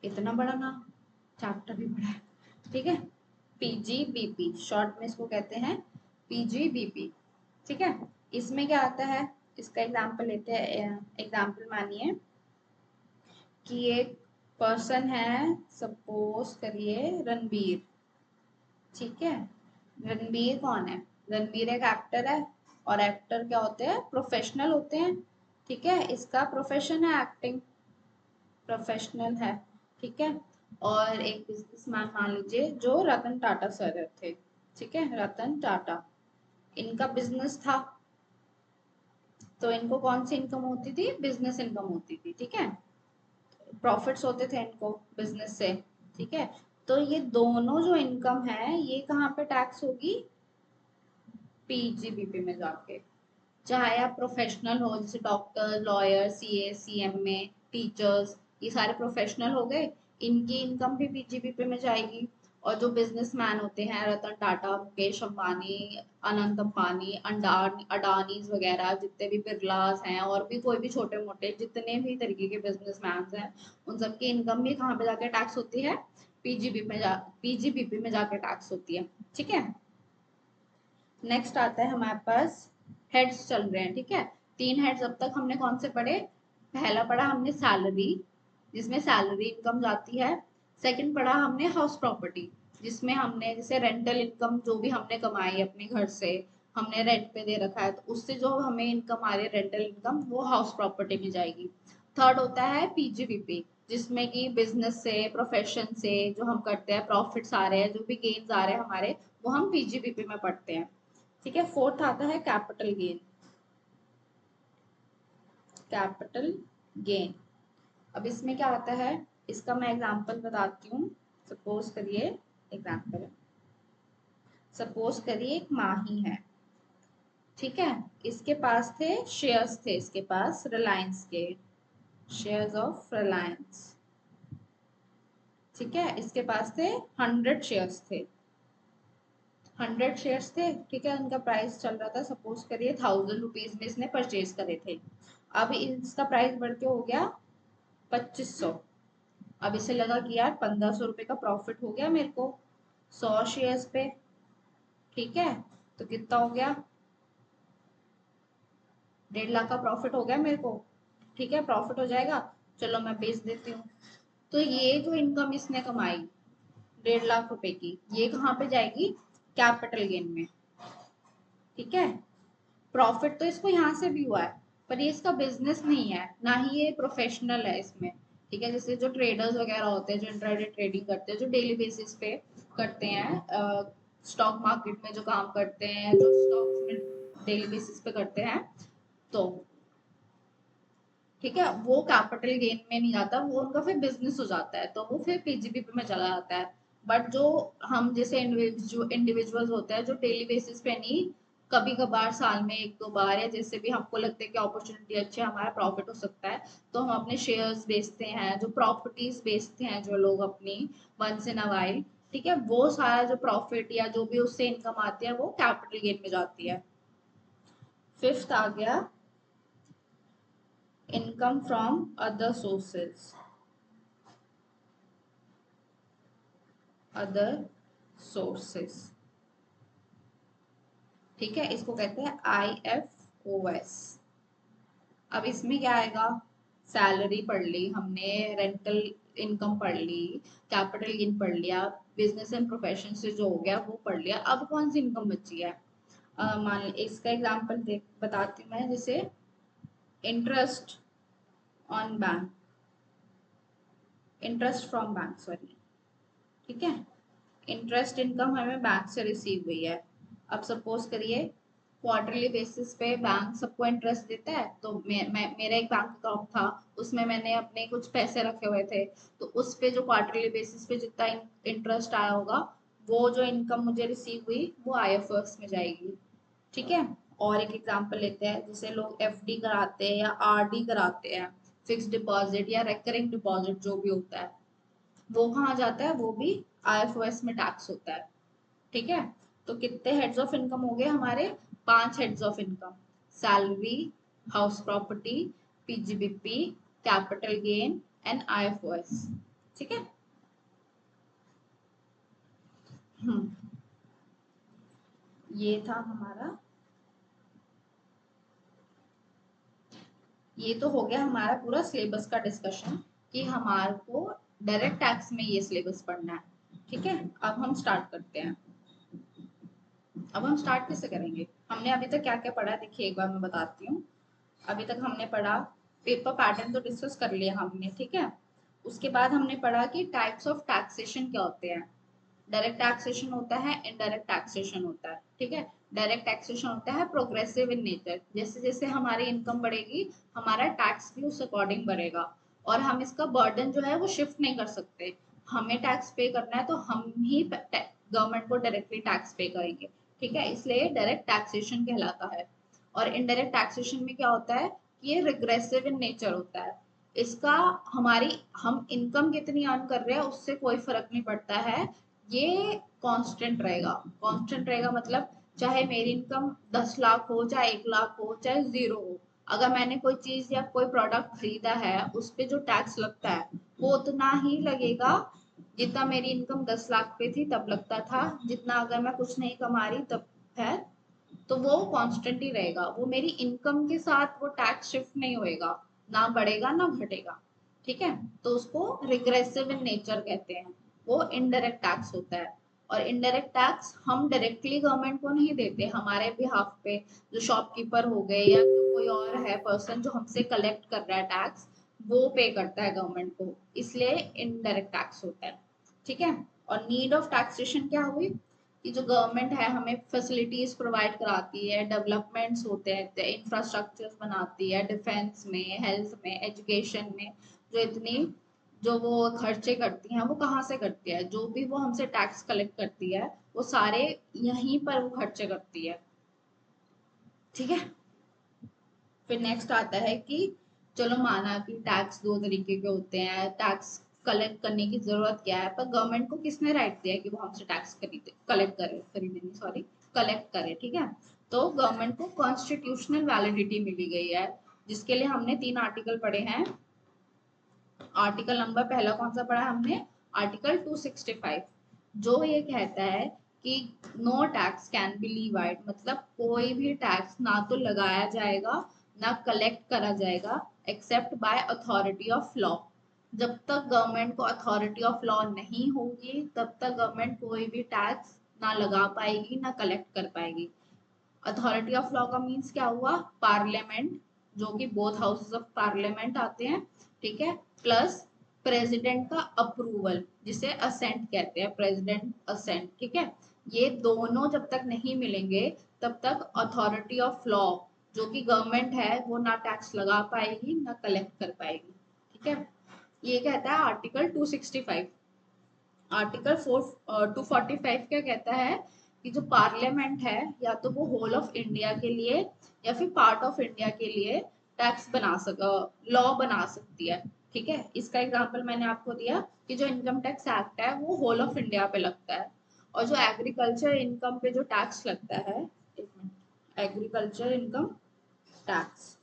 इतना बड़ा नाम, चैप्टर भी बड़ा है। ठीक है, पीजीबीपी शॉर्ट में इसको कहते हैं पीजीबीपी। ठीक है, इसमें क्या आता है, इसका एग्जांपल लेते हैं। एग्जांपल मानिए कि एक पर्सन है, सपोज करिए रणबीर। ठीक है, रणबीर कौन है, रणबीर एक एक्टर है, और एक्टर क्या होते हैं, प्रोफेशनल होते हैं। ठीक है, इसका प्रोफेशन है एक्टिंग, प्रोफेशनल है। ठीक है, और एक बिजनेसमैन मान लीजिए जो रतन टाटा सर थे। ठीक है, रतन टाटा, इनका बिजनेस था, तो इनको कौन सी इनकम होती थी, बिजनेस इनकम होती थी। ठीक है, प्रॉफिट्स होते थे इनको बिजनेस से। ठीक है, तो ये दोनों जो इनकम है ये कहाँ पे टैक्स होगी, पीजीबीपी में जाके। चाहे आप प्रोफेशनल हो, जैसे doctor, lawyer, CA, CMA, teachers, ये सारे प्रोफेशनल हो गए, इनकी इनकम भी पीजीबीपी में जाएगी। और जो बिजनेसमैन होते हैं, रतन टाटा, मुकेश अंबानी, अनंत अंबानी, अडानीज वगैरह, जितने भी बिरलास हैं और भी कोई भी छोटे मोटे जितने भी तरीके के बिजनेसमैन हैं, उन सबकी इनकम भी कहाँ पे जाके टैक्स होती है? पीजीबीपी में जाके टैक्स होती है। ठीक है, नेक्स्ट आता है हमारे पास हेड्स चल रहे हैं। ठीक है, 3 हेड्स अब तक हमने कौन से पढ़े? पहला पढ़ा हमने सैलरी, जिसमें सैलरी इनकम जाती है। सेकंड पढ़ा हमने हाउस प्रॉपर्टी, जिसमें हमने जैसे रेंटल इनकम जो भी हमने कमाई अपने घर से, हमने रेंट पे दे रखा है, तो उससे जो हमें इनकम आ रही है रेंटल इनकम, वो हाउस प्रॉपर्टी में जाएगी। थर्ड होता है पीजीबीपी, जिसमें कि बिजनेस से, प्रोफेशन से जो हम करते हैं, प्रॉफिट्स आ रहे हैं, जो भी गेन्स आ रहे हैं हमारे, वो हम पीजीबीपी में पढ़ते हैं। ठीक है, फोर्थ आता है कैपिटल गेन। कैपिटल गेन, अब इसमें क्या आता है, इसका मैं एग्जांपल बताती हूँ। सपोज करिए, एग्जांपल, सपोज करिए एक माही है। ठीक है, इसके पास थे शेयर्स, थे इसके पास रिलायंस के, शेयर्स ऑफ रिलायंस। ठीक है, इसके पास थे 100 शेयर्स थे, 100 शेयर्स थे। ठीक है, उनका प्राइस चल रहा था, सपोज करिए 1000 रुपीज में इसने परचेज करे थे। अब इसका प्राइस बढ़ के हो गया 2500। अब इसे लगा कि यार 1500 रुपये का प्रॉफिट हो गया मेरे को 100 शेयर्स पे। ठीक है, तो कितना हो गया? 1.5 लाख का प्रॉफिट हो गया मेरे को। ठीक है, प्रॉफिट हो जाएगा, चलो मैं बेच देती हूँ। तो ये जो इनकम इसने कमाई 1.5 लाख रुपए की, ये कहाँ पे जाएगी? कैपिटल गेन में। ठीक है, प्रॉफिट तो इसको यहाँ से भी हुआ है, पर ये इसका बिजनेस नहीं है, ना ही ये प्रोफेशनल है इसमें। ठीक है, जैसे जो ट्रेडर्स वगैरह होते हैं, जो इंट्राडे ट्रेडिंग करते हैं, जो डेली बेसिस पे करते हैं, स्टॉक मार्केट में जो काम करते हैं, जो स्टॉक्स में डेली बेसिस पे करते हैं, तो ठीक है, वो कैपिटल गेन में नहीं जाता, वो उनका फिर बिजनेस हो जाता है, तो वो फिर पीजीबीपी में चला जाता है। बट जो हम जैसे इंडिविजुअल्स होते हैं, जो डेली बेसिस पे नहीं, कभी कभार साल में 1-2 बार, या जैसे भी हमको लगता है कि अपॉर्चुनिटी अच्छी है, हमारा प्रॉफिट हो सकता है, तो हम अपने शेयर्स बेचते हैं, जो प्रॉपर्टीज बेचते हैं जो लोग अपनी, वंस इन अ वाइल। ठीक है, वो सारा जो प्रॉफिट या जो भी उससे इनकम आती है, वो कैपिटल गेन में जाती है। फिफ्थ आ गया income from other sources, other sources. ठीक है, इसको कहते हैं IFOS। अब इसमें क्या आएगा? सैलरी पढ़ ली हमने, रेंटल इनकम पढ़ ली, कैपिटल गेन पढ़ लिया, बिजनेस एंड प्रोफेशन से जो हो गया वो पढ़ लिया। अब कौन सी इनकम बची है? मान इसका एग्जांपल देख बताती हूँ मैं, जैसे interest on bank, interest from bank, sorry. ठीक है, इंटरेस्ट इनकम हमें बैंक से रिसीव हुई है। अब सपोज करिए क्वार्टरली बेसिस पे बैंक सबको इंटरेस्ट देता है, तो मेरा एक बैंक अकाउंट था, उसमें मैंने अपने कुछ पैसे रखे हुए थे, तो उस पे जो क्वार्टरली बेसिस पे जितना इंटरेस्ट आया होगा, वो जो इनकम मुझे रिसीव हुई, वो IFRS में जाएगी। ठीक है, और एक एग्जांपल लेते हैं, जैसे लोग FD कराते हैं या RD कराते हैं, फिक्स डिपॉजिट या रेकरिंग डिपॉजिट जो भी होता है, वो कहाँ जाता है? वो भी IFRS में टैक्स होता है। ठीक है, तो कितने हेड्स ऑफ इनकम हो गए हमारे? 5 heads of income, salary, house property, PGBP, capital gain and IFRS। ठीक है, हम्म, ये था हमारा, ये तो हो गया हमारा पूरा सिलेबस का डिस्कशन, कि हमारे को डायरेक्ट टैक्स में ये सिलेबस पढ़ना है। ठीक है, अब हम स्टार्ट करते हैं। अब हम स्टार्ट कैसे करेंगे? हमने अभी तक क्या क्या पढ़ा है, देखिए एक बार मैं बताती हूँ। अभी तक हमने पढ़ा, पेपर पैटर्न तो डिस्कस कर लिया हमने। ठीक है, उसके बाद हमने पढ़ा कि टाइप्स ऑफ टैक्सेशन क्या होते हैं। डायरेक्ट टैक्सेशन होता है, इनडायरेक्ट टैक्सेशन होता है। ठीक है, डायरेक्ट टैक्सेशन होता है प्रोग्रेसिव इन नेचर, जैसे जैसे हमारी इनकम बढ़ेगी, हमारा टैक्स भी उस अकॉर्डिंग बढ़ेगा, और हम इसका बर्डन जो है वो शिफ्ट नहीं कर सकते। हमें टैक्स पे करना है, तो हम ही गवर्नमेंट को डायरेक्टली टैक्स पे करेंगे। ठीक है, इसलिए डायरेक्ट टैक्सेशन कहलाता है। और इनडायरेक्ट टैक्सेशन में क्या होता है? ये रिग्रेसिव इन नेचर होता है। इसका हमारी, हम इनकम कितनी अर्न कर रहे हैं उससे कोई फर्क नहीं पड़ता है, ये कांस्टेंट रहेगा। कांस्टेंट रहेगा मतलब चाहे मेरी इनकम 10 लाख हो, चाहे 1 लाख हो, चाहे 0 हो, अगर मैंने कोई चीज या कोई प्रोडक्ट खरीदा है उस पे जो टैक्स लगता है वो उतना ही लगेगा जितना मेरी इनकम 10 लाख पे थी तब लगता था, जितना अगर मैं कुछ नहीं कमा रही तब है। तो वो कांस्टेंट ही रहेगा, वो मेरी इनकम के साथ वो टैक्स शिफ्ट नहीं होएगा, ना बढ़ेगा ना घटेगा। ठीक है, तो उसको रिग्रेसिव इन नेचर कहते हैं। वो इनडायरेक्ट टैक्स होता है। और इनडायरेक्ट टैक्स हम डायरेक्टली गवर्नमेंट को नहीं देते, हमारे बिहाफ पे जो शॉपकीपर हो गए या जो कोई और है पर्सन जो हमसे कलेक्ट कर रहा है टैक्स, वो पे करता है गवर्नमेंट को, इसलिए इनडायरेक्ट टैक्स होता है। ठीक है। और नीड ऑफ टैक्सेशन क्या हुई कि जो गवर्नमेंट है हमें फैसिलिटीज प्रोवाइड कराती है, डेवलपमेंट्स होते हैं, इंफ्रास्ट्रक्चर्स बनाती है, डिफेंस में, हेल्थ में, एजुकेशन में, जो इतनी जो वो खर्चे करती हैं वो कहाँ से करती है, जो भी वो हमसे टैक्स कलेक्ट करती है वो सारे यहीं पर वो खर्चे करती है। ठीक है। फिर नेक्स्ट आता है कि चलो माना कि टैक्स दो तरीके के होते हैं, टैक्स कलेक्ट करने की जरूरत क्या है, पर गवर्नमेंट को किसने राइट दिया है कि वो हमसे टैक्स खरीदे, कलेक्ट करे, खरीदे नहीं सॉरी, कलेक्ट करे। ठीक है। तो गवर्नमेंट को कॉन्स्टिट्यूशनल वैलिडिटी मिली गई है, जिसके लिए हमने 3 आर्टिकल पढ़े हैं। आर्टिकल नंबर पहला कौन सा पढ़ा हमने, आर्टिकल 265, जो ये कहता है कि नो टैक्स कैन बी लीवाइड, मतलब कोई भी टैक्स ना तो लगाया जाएगा ना कलेक्ट करा जाएगा except by authority of law. जब तक गवर्नमेंट को अथॉरिटी ऑफ लॉ नहीं होगी तब तक गवर्नमेंट कोई भी टैक्स ना लगा पाएगी ना कलेक्ट कर पाएगी। अथॉरिटी ऑफ लॉ का मीन्स क्या हुआ, पार्लियामेंट, जो कि बोथ हाउसेस ऑफ पार्लियामेंट आते हैं। ठीक है। प्लस प्रेसिडेंट का अप्रूवल, जिसे असेंट कहते हैं, प्रेसिडेंट असेंट। ठीक है। ये दोनों जब तक नहीं मिलेंगे तब तक अथॉरिटी ऑफ लॉ, जो कि गवर्नमेंट है, वो ना टैक्स लगा पाएगी ना कलेक्ट कर पाएगी। ठीक है। ये कहता है आर्टिकल 265। आर्टिकल 245 क्या कहता है कि जो पार्लियामेंट है या तो वो होल ऑफ इंडिया के लिए या फिर पार्ट ऑफ इंडिया के लिए टैक्स बना सक लॉ बना सकती है। ठीक है। इसका एग्जांपल मैंने आपको दिया कि जो इनकम टैक्स एक्ट है वो होल ऑफ इंडिया पे लगता है, और जो एग्रीकल्चर इनकम पे जो टैक्स लगता है, एक मिनट, एग्रीकल्चर इनकम टैक्स,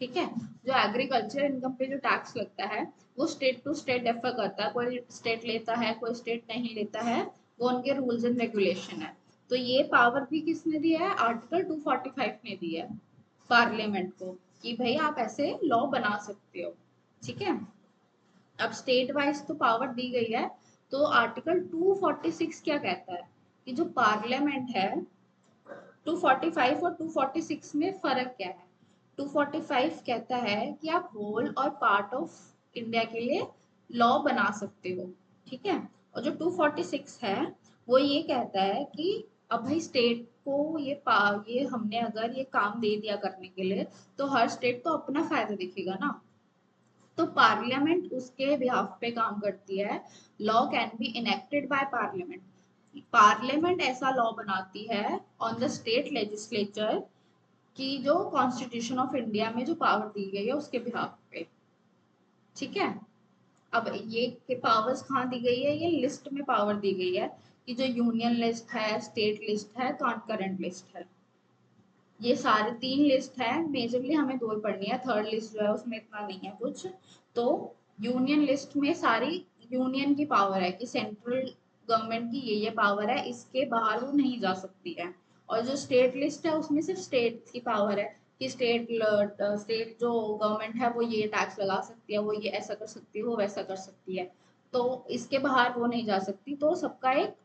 ठीक है, जो एग्रीकल्चर इनकम पे जो टैक्स लगता है वो स्टेट टू स्टेट डिफर करता है, कोई स्टेट लेता है कोई स्टेट नहीं लेता है, वो उनके रूल्स एंड रेगुलेशन है। तो ये पावर भी किसने दिया है, आर्टिकल 245 ने दिया है पार्लियामेंट को, कि भाई आप ऐसे लॉ बना सकते हो। ठीक है। अब स्टेट वाइज तो पावर दी गई है, तो आर्टिकल 246 क्या कहता है कि जो पार्लियामेंट है, 245 और 246 में फर्क क्या है। 245 कहता है कि आप होल और पार्ट ऑफ इंडिया के लिए लॉ बना सकते हो। ठीक है। और जो 246 है वो ये कहता है कि अब भाई स्टेट को ये हमने अगर ये काम दे दिया करने के लिए तो हर स्टेट तो अपना फायदा दिखेगा ना, तो पार्लियामेंट उसके बिहाफ पे काम करती है। Law can be enacted by parliament, parliament ऐसा लॉ बनाती है ऑन द स्टेट लेजिस्लेचर की जो कॉन्स्टिट्यूशन ऑफ इंडिया में जो पावर दी गई है उसके बिहाफ पे। ठीक है। अब ये के पावर्स कहाँ दी गई है, ये लिस्ट में पावर दी गई है कि जो यूनियन लिस्ट है, स्टेट लिस्ट है, कॉन्करेंट लिस्ट है, ये सारे 3 लिस्ट है, मेजरली हमें 2 ही पढ़नी है, थर्ड लिस्ट जो है उसमें इतना नहीं है कुछ। तो यूनियन लिस्ट में सारी यूनियन की पावर है कि सेंट्रल गवर्नमेंट की ये पावर है, इसके बाहर वो नहीं जा सकती है। और जो स्टेट लिस्ट है उसमें सिर्फ स्टेट की पावर है कि स्टेट जो गवर्नमेंट है वो ये टैक्स लगा सकती है, वो ये ऐसा कर सकती है, वो वैसा कर सकती है, तो इसके बाहर वो नहीं जा सकती। तो सबका एक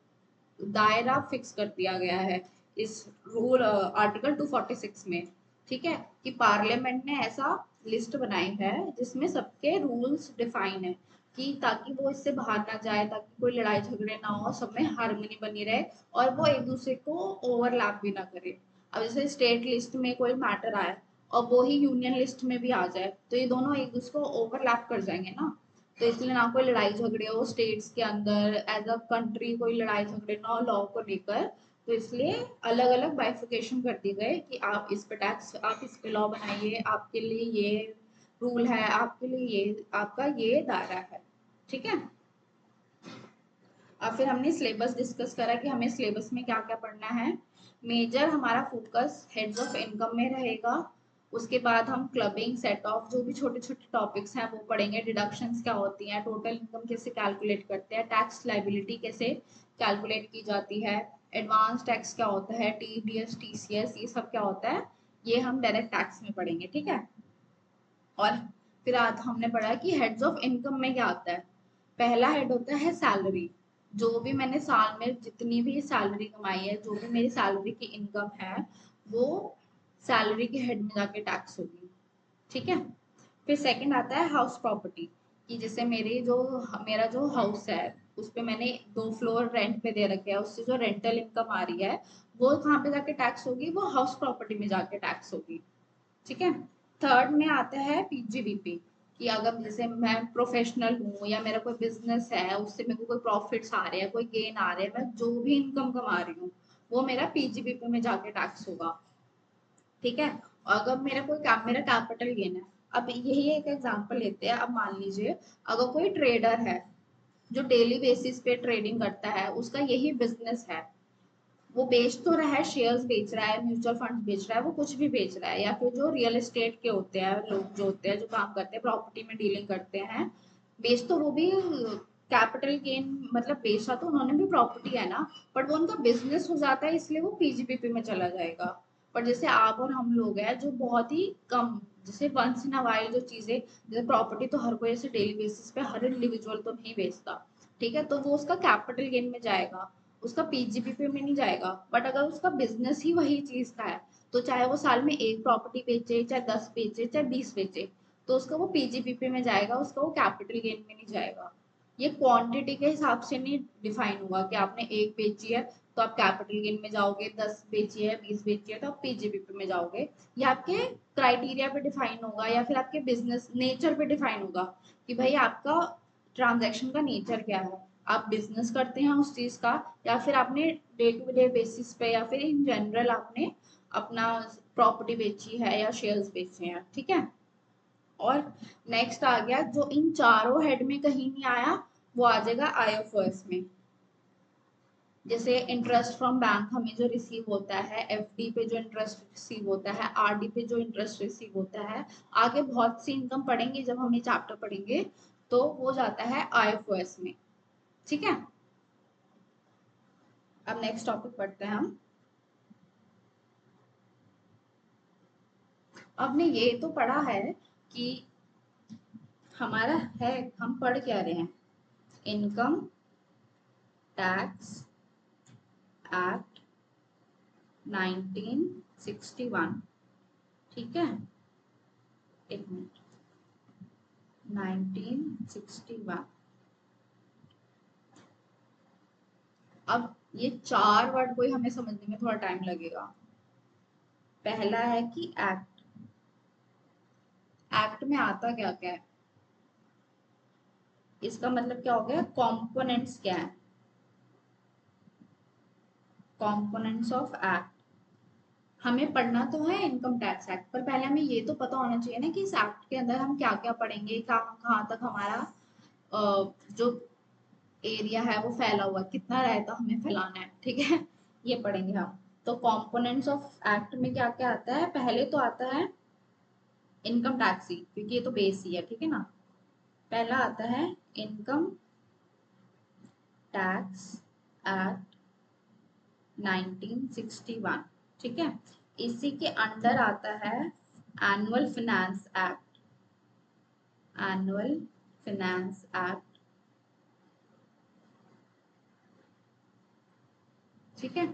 दायरा फिक्स कर दिया गया है इस रूल आर्टिकल 246 में। ठीक है, कि पार्लियामेंट ने ऐसा लिस्ट बनाई है जिसमें सबके रूल्स डिफाइन है, कि ताकि वो इससे बाहर ना जाए, ताकि कोई लड़ाई झगड़े ना हो, सब में हारमोनी बनी रहे और वो एक दूसरे को ओवरलैप भी ना करे। अब जैसे स्टेट लिस्ट में कोई मैटर आए और वो ही यूनियन लिस्ट में भी आ जाए तो ये दोनों एक दूसरे को ओवरलैप कर जाएंगे ना, तो इसलिए ना कोई लड़ाई झगड़े हो स्टेट्स के अंदर, एज अ कंट्री कोई लड़ाई झगड़े ना हो लॉ को लेकर। तो इसलिए अलग अलग बाइफिकेशन कर दी गए कि आप इस पे टैक्स, आप इस पे लॉ बनाइए, आपके लिए ये रूल है, आपके लिए ये आपका ये दायरा है। ठीक है। अब फिर हमने सिलेबस डिस्कस करा कि हमें सिलेबस में क्या क्या पढ़ना है। मेजर हमारा फोकस हेड्स ऑफ इनकम में रहेगा। उसके बाद हम क्लबिंग, सेट ऑफ, जो भी छोटे छोटे टॉपिक्स हैं वो पढ़ेंगे। डिडक्शंस क्या होती हैं, टोटल इनकम कैसे कैलकुलेट करते हैं, टैक्स लाइबिलिटी कैसे कैलकुलेट की जाती है, एडवांस टैक्स क्या होता है, टीडीएस, टीसीएस, ये सब क्या होता है, ये हम डायरेक्ट टैक्स में पढ़ेंगे, ठीक है। और फिर आज हमने पढ़ा कि हेड्स ऑफ इनकम में क्या आता है। पहला हेड होता है सैलरी। जो भी मैंने साल में जितनी भी सैलरी कमाई है, जो भी मेरी सैलरी की इनकम है, वो सैलरी के हेड में जाके टैक्स होगी, ठीक है। फिर सेकंड आता है हाउस प्रॉपर्टी, कि जैसे मेरा जो हाउस है उस पे मैंने 2 फ्लोर रेंट पे दे रखे हैं, उससे जो रेंटल इनकम आ रही है वो कहाँ पे जाके टैक्स होगी, वो हाउस प्रॉपर्टी में जाके टैक्स होगी, ठीक है। थर्ड में आता है पीजीबीपी, कि अगर जैसे मैं प्रोफेशनल हूँ या मेरा कोई बिजनेस है, उससे मेरे को कोई प्रॉफिट्स आ रहे हैं, कोई गेन आ रहे हैं, मैं जो भी इनकम कमा रही हूँ वो मेरा पीजीबीपी में जाके टैक्स होगा, ठीक है। और अगर मेरा कैपिटल गेन है, अब यही एक एग्जांपल लेते हैं। अब मान लीजिए अगर कोई ट्रेडर है जो डेली बेसिस पे ट्रेडिंग करता है, उसका यही बिजनेस है, वो बेच तो रहा है, शेयर्स बेच रहा है, म्यूचुअल फंड बेच रहा है, वो कुछ भी बेच रहा है, या फिर जो रियल एस्टेट के होते हैं लोग, जो होते हैं जो काम करते हैं प्रॉपर्टी में डीलिंग करते हैं, बेच तो वो भी कैपिटल गेन, मतलब बेचा तो उन्होंने भी प्रॉपर्टी है ना, बट वो उनका बिजनेस हो जाता है, इसलिए वो पीजीबीपी में चला जाएगा। पर जैसे आप और हम लोग हैं जो बहुत ही कम, जैसे वंस इन अ वाइल जो चीजें, जैसे प्रॉपर्टी तो हर कोई ऐसे डेली बेसिस पे हर इंडिविजुअल तो नहीं बेचता, ठीक है, तो वो उसका कैपिटल गेन में जाएगा, उसका पीजीबीपी में नहीं जाएगा। बट अगर उसका बिजनेस ही वही चीज का है, तो चाहे वो साल में एक प्रॉपर्टी बेचे, चाहे 10 बेचे, चाहे 20 बेचे, तो उसका वो पीजीबीपी में जाएगा, उसका वो कैपिटल गेन में नहीं जाएगा। ये क्वांटिटी के हिसाब से नहीं डिफाइन हुआ कि आपने एक बेची है तो आप कैपिटल गेन में जाओगे, 10 बेची है, 20 बेची है तो आप पीजीबीपी में जाओगे। ये आपके क्राइटेरिया पे डिफाइन होगा, या फिर आपके बिजनेस नेचर पे डिफाइन होगा कि भाई आपका ट्रांजैक्शन का नेचर क्या है, आप बिजनेस करते हैं उस चीज का, या फिर आपने डे टू डे बेसिस पे या फिर इन जनरल आपने अपना प्रॉपर्टी बेची है या शेयर्स बेचे हैं, ठीक है। और नेक्स्ट आ गया जो इन चारों हेड में कहीं नहीं आया, वो आ जाएगा आईएफओएस में। जैसे इंटरेस्ट फ्रॉम बैंक हमें जो रिसीव होता है, एफडी पे जो इंटरेस्ट रिसीव होता है, आरडी पे जो इंटरेस्ट रिसीव होता है, आगे बहुत सी इनकम पढ़ेंगे जब हम ये चैप्टर पढ़ेंगे, तो वो जाता है आईएफओएस में, ठीक है। अब नेक्स्ट टॉपिक पढ़ते हैं हम। आपने ये तो पढ़ा है कि हमारा है, हम पढ़ क्या रहे हैं, इनकम टैक्स एक्ट 1961, ठीक है। एक मिनट, 1961। अब ये 4 वर्ड को ही हमें समझने में थोड़ा टाइम लगेगा। पहला है कि एक्ट, एक्ट में आता क्या क्या है, इसका मतलब क्या हो गया, कंपोनेंट्स क्या है, कंपोनेंट्स ऑफ एक्ट। हमें पढ़ना तो है इनकम टैक्स एक्ट, पर पहले हमें ये तो पता होना चाहिए ना कि इस एक्ट के अंदर हम क्या क्या पढ़ेंगे, कहाँ कहाँ तक हमारा जो एरिया है वो फैला हुआ है, कितना रहता हमें फैलाना है, ठीक है, ये पढ़ेंगे हम। तो कंपोनेंट्स ऑफ एक्ट में क्या क्या आता है, पहले तो आता है इनकम टैक्स ही, क्योंकि ये तो बेस ही है, ठीक है ना। पहला आता है इनकम टैक्स एक्ट 1961, ठीक है। इसी के अंडर आता है annual finance act, annual finance act, ठीक है।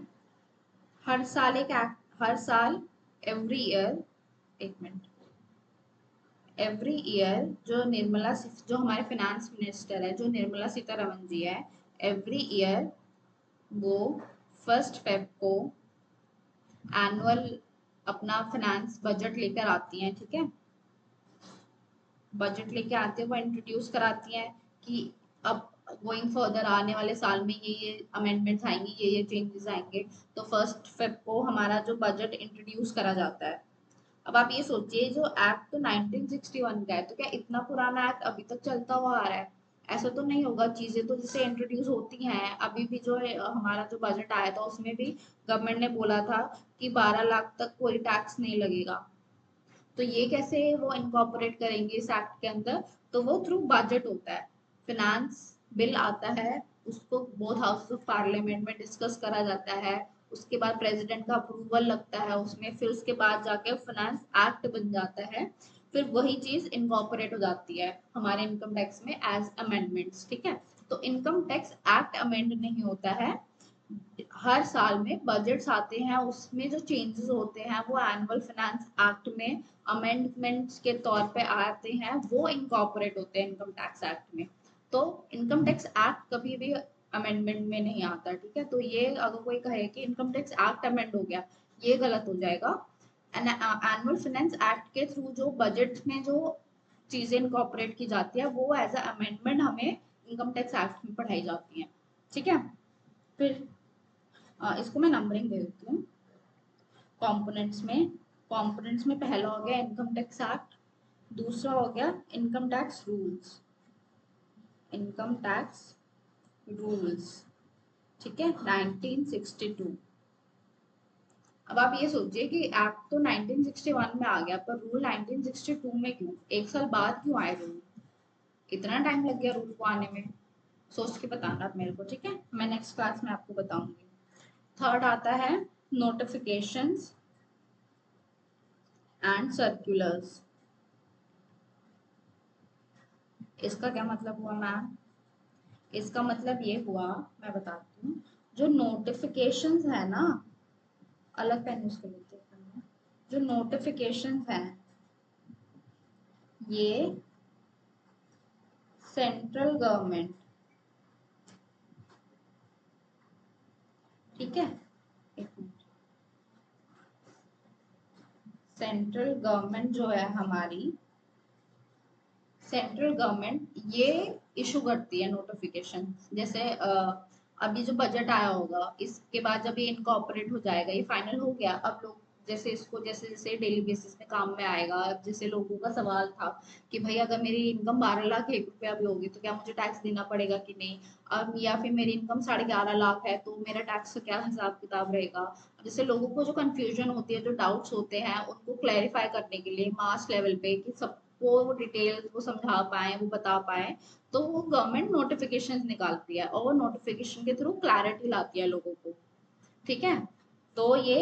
हर साल एक एक्ट, हर साल, एवरी ईयर, एक मिनट, एवरी ईयर जो हमारे फाइनेंस मिनिस्टर है, जो निर्मला सीतारमन जी है, एवरी ईयर वो 1 फेब को एनुअल अपना फाइनेंस बजट लेकर आती हैं, ठीक है। बजट लेके आते हैं, वो इंट्रोड्यूस कराती हैं कि अब गोइंग फर्दर आने वाले साल में ये अमेंडमेंट्स आएंगी, ये चेंजेस आएंगे। तो 1 फेब को हमारा जो बजट इंट्रोड्यूस करा जाता है। अब आप ये सोचिए, जो एक्ट तो 1961 का है, तो क्या इतना पुराना एक्ट अभी तक चलता हुआ आ रहा है, ऐसा तो नहीं होगा, चीजें तो जैसे इंट्रोड्यूस होती हैं। अभी भी जो है हमारा जो बजट आया था उसमें भी गवर्नमेंट ने बोला था कि 12 लाख तक कोई टैक्स नहीं लगेगा। तो ये कैसे वो इनकॉर्पोरेट करेंगे इस एक्ट के अंदर? तो वो थ्रू बजट होता है, फिनेंस बिल आता है, उसको बोथ हाउस ऑफ पार्लियामेंट में डिस्कस करा जाता है, उसके बाद प्रेसिडेंट का अप्रूवल लगता है उसमें, फिर उसके बाद जाके फाइनेंस एक्ट बन जाता है, फिर वही चीज इनकॉर्पोरेट हो जाती है हमारे इनकम टैक्स में एज अमेंडमेंट्स। ठीक है, तो इनकम टैक्स एक्ट अमेंड नहीं होता है, हर साल में बजट्स आते हैं, उसमें जो चेंजेस होते हैं वो एनुअल फाइनेंस एक्ट में अमेंडमेंट्स के तौर पे आते हैं, वो इनकॉर्पोरेट होते हैं इनकम टैक्स एक्ट में। तो इनकम टैक्स एक्ट कभी भी अमेंडमेंट में नहीं आता। ठीक है, तो ये अगर कोई कहे कि इनकम टैक्स एक्ट अमेंड हो गया, ये गलत हो जाएगा। एनुअल फाइनेंस एक्ट के थ्रू जो बजट में जो चीजें इनकॉर्पोरेट की जाती है वो एज अ अमेंडमेंट हमें इनकम टैक्स एक्ट में पढ़ाई जाती है। ठीक है, फिर इसको मैं नंबरिंग दे देती हूँ। कंपोनेंट्स में पहला हो गया इनकम टैक्स एक्ट, दूसरा हो गया income tax rules, income tax rules. ठीक है, 1962। अब आप ये सोचिए कि एक्ट तो 1961 में आ गया, पर रूल 1962 में क्यों, एक साल बाद क्यों आए रूल? इतना टाइम लग गया रूल को आने में, सोच के बताना आप मेरे को। ठीक है, मैं नेक्स्ट क्लास में आपको बताऊंगी। थर्ड आता है नोटिफिकेशंस एंड सर्कुलर्स। इसका क्या मतलब हुआ मैम? इसका मतलब ये हुआ, मैं बताती हूँ। जो नोटिफिकेशंस है ना, अलग पेन यूज कर लेते हैं। जो नोटिफिकेशंस हैं ये सेंट्रल गवर्नमेंट, ठीक है, एक मिनट, सेंट्रल गवर्नमेंट जो है हमारी, सेंट्रल गवर्नमेंट ये इशू करती है नोटिफिकेशन। जैसे अभी जो बजट आया होगा इसके बाद जब ये इनकॉर्पोरेट हो जाएगा, ये फाइनल हो गया, अब लोग जैसे इसको जैसे जैसे डेली बेसिस में काम में आएगा। अब जैसे लोगों का सवाल था कि भाई अगर मेरी इनकम 12 लाख 1 रुपया भी होगी तो क्या मुझे टैक्स देना पड़ेगा कि नहीं, अब या फिर मेरी इनकम 11.5 लाख है तो मेरा टैक्स का क्या हिसाब किताब रहेगा। जैसे लोगों को जो कंफ्यूजन होती है, जो डाउट्स होते हैं, उनको क्लैरिफाई करने के लिए मास लेवल पे कि सब वो डिटेल वो समझा पाए, वो बता पाए, तो वो गवर्नमेंट नोटिफिकेशन निकालती है और वो नोटिफिकेशन के थ्रू क्लैरिटी लाती है लोगों को। ठीक है, तो ये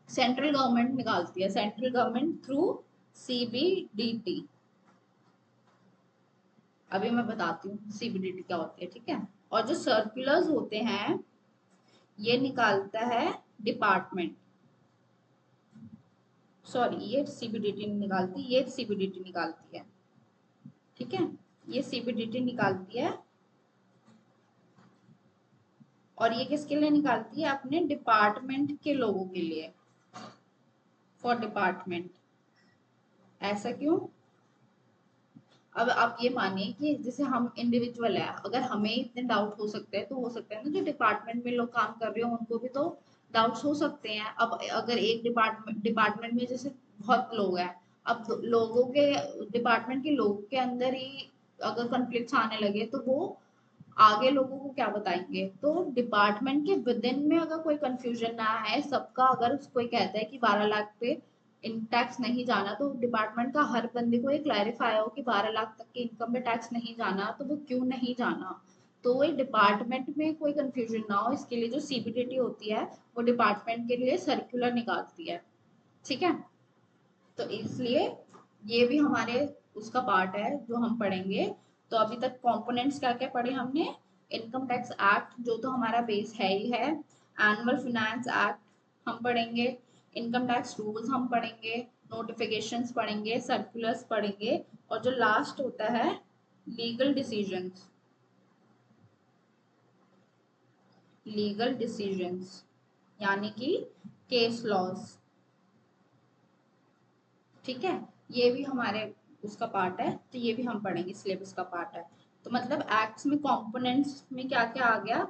सेंट्रल गवर्नमेंट निकालती है, सेंट्रल गवर्नमेंट थ्रू सीबीडीटी। अभी मैं बताती हूँ सीबीडीटी क्या होती है। ठीक है, और जो सर्कुलर्स होते हैं ये निकालता है डिपार्टमेंट, सॉरी ये सीबीडीटी निकालती, ये सीबीडीटी निकालती है। ठीक है, ये सीबीडीटी निकालती है, और ये किसके लिए निकालती है? अपने डिपार्टमेंट के लोगों के लिए, फॉर डिपार्टमेंट। ऐसा क्यों? अब आप ये मानिए कि जैसे हम इंडिविजुअल है, अगर हमें इतने डाउट हो सकते हैं तो हो सकते हैं ना जो डिपार्टमेंट में लोग काम कर रहे हो उनको भी तो डाउट्स हो सकते हैं। अब अगर एक डिपार्टमेंट में जैसे बहुत लोग हैं, अब लोगों के डिपार्टमेंट के लोगों के अंदर ही अगर कॉन्फ्लिक्ट्स आने लगे तो वो आगे लोगों को क्या बताएंगे? तो डिपार्टमेंट के विद इन में अगर कोई कंफ्यूजन ना है, सबका अगर कोई कहता है कि 12 लाख पे इन टैक्स नहीं जाना, तो डिपार्टमेंट का हर बंदे को ये क्लैरिफाई हो कि 12 लाख तक की इनकम पे टैक्स नहीं जाना, तो वो क्यों नहीं जाना। तो ये डिपार्टमेंट में कोई कंफ्यूजन ना हो, इसके लिए जो सीबीडीटी होती है वो डिपार्टमेंट के लिए सर्कुलर निकालती है। ठीक है, तो इसलिए ये भी हमारे उसका पार्ट है जो हम पढ़ेंगे। तो अभी तक कंपोनेंट्स क्या क्या पढ़े हमने? इनकम टैक्स एक्ट जो तो हमारा बेस है ही है, एनुअल फाइनेंस एक्ट हम पढ़ेंगे, इनकम टैक्स रूल्स हम पढ़ेंगे, नोटिफिकेशंस पढ़ेंगे, सर्कुलर्स पढ़ेंगे, और जो लास्ट होता है लीगल डिसीजंस, लीगल डिसीजंस यानी कि केस लॉज। ठीक है, ये भी हमारे उसका पार्ट है, तो ये भी हम पढ़ेंगे, सिलेबस का पार्ट है। तो मतलब एक्ट्स में कंपोनेंट्स में क्या क्या आ गया?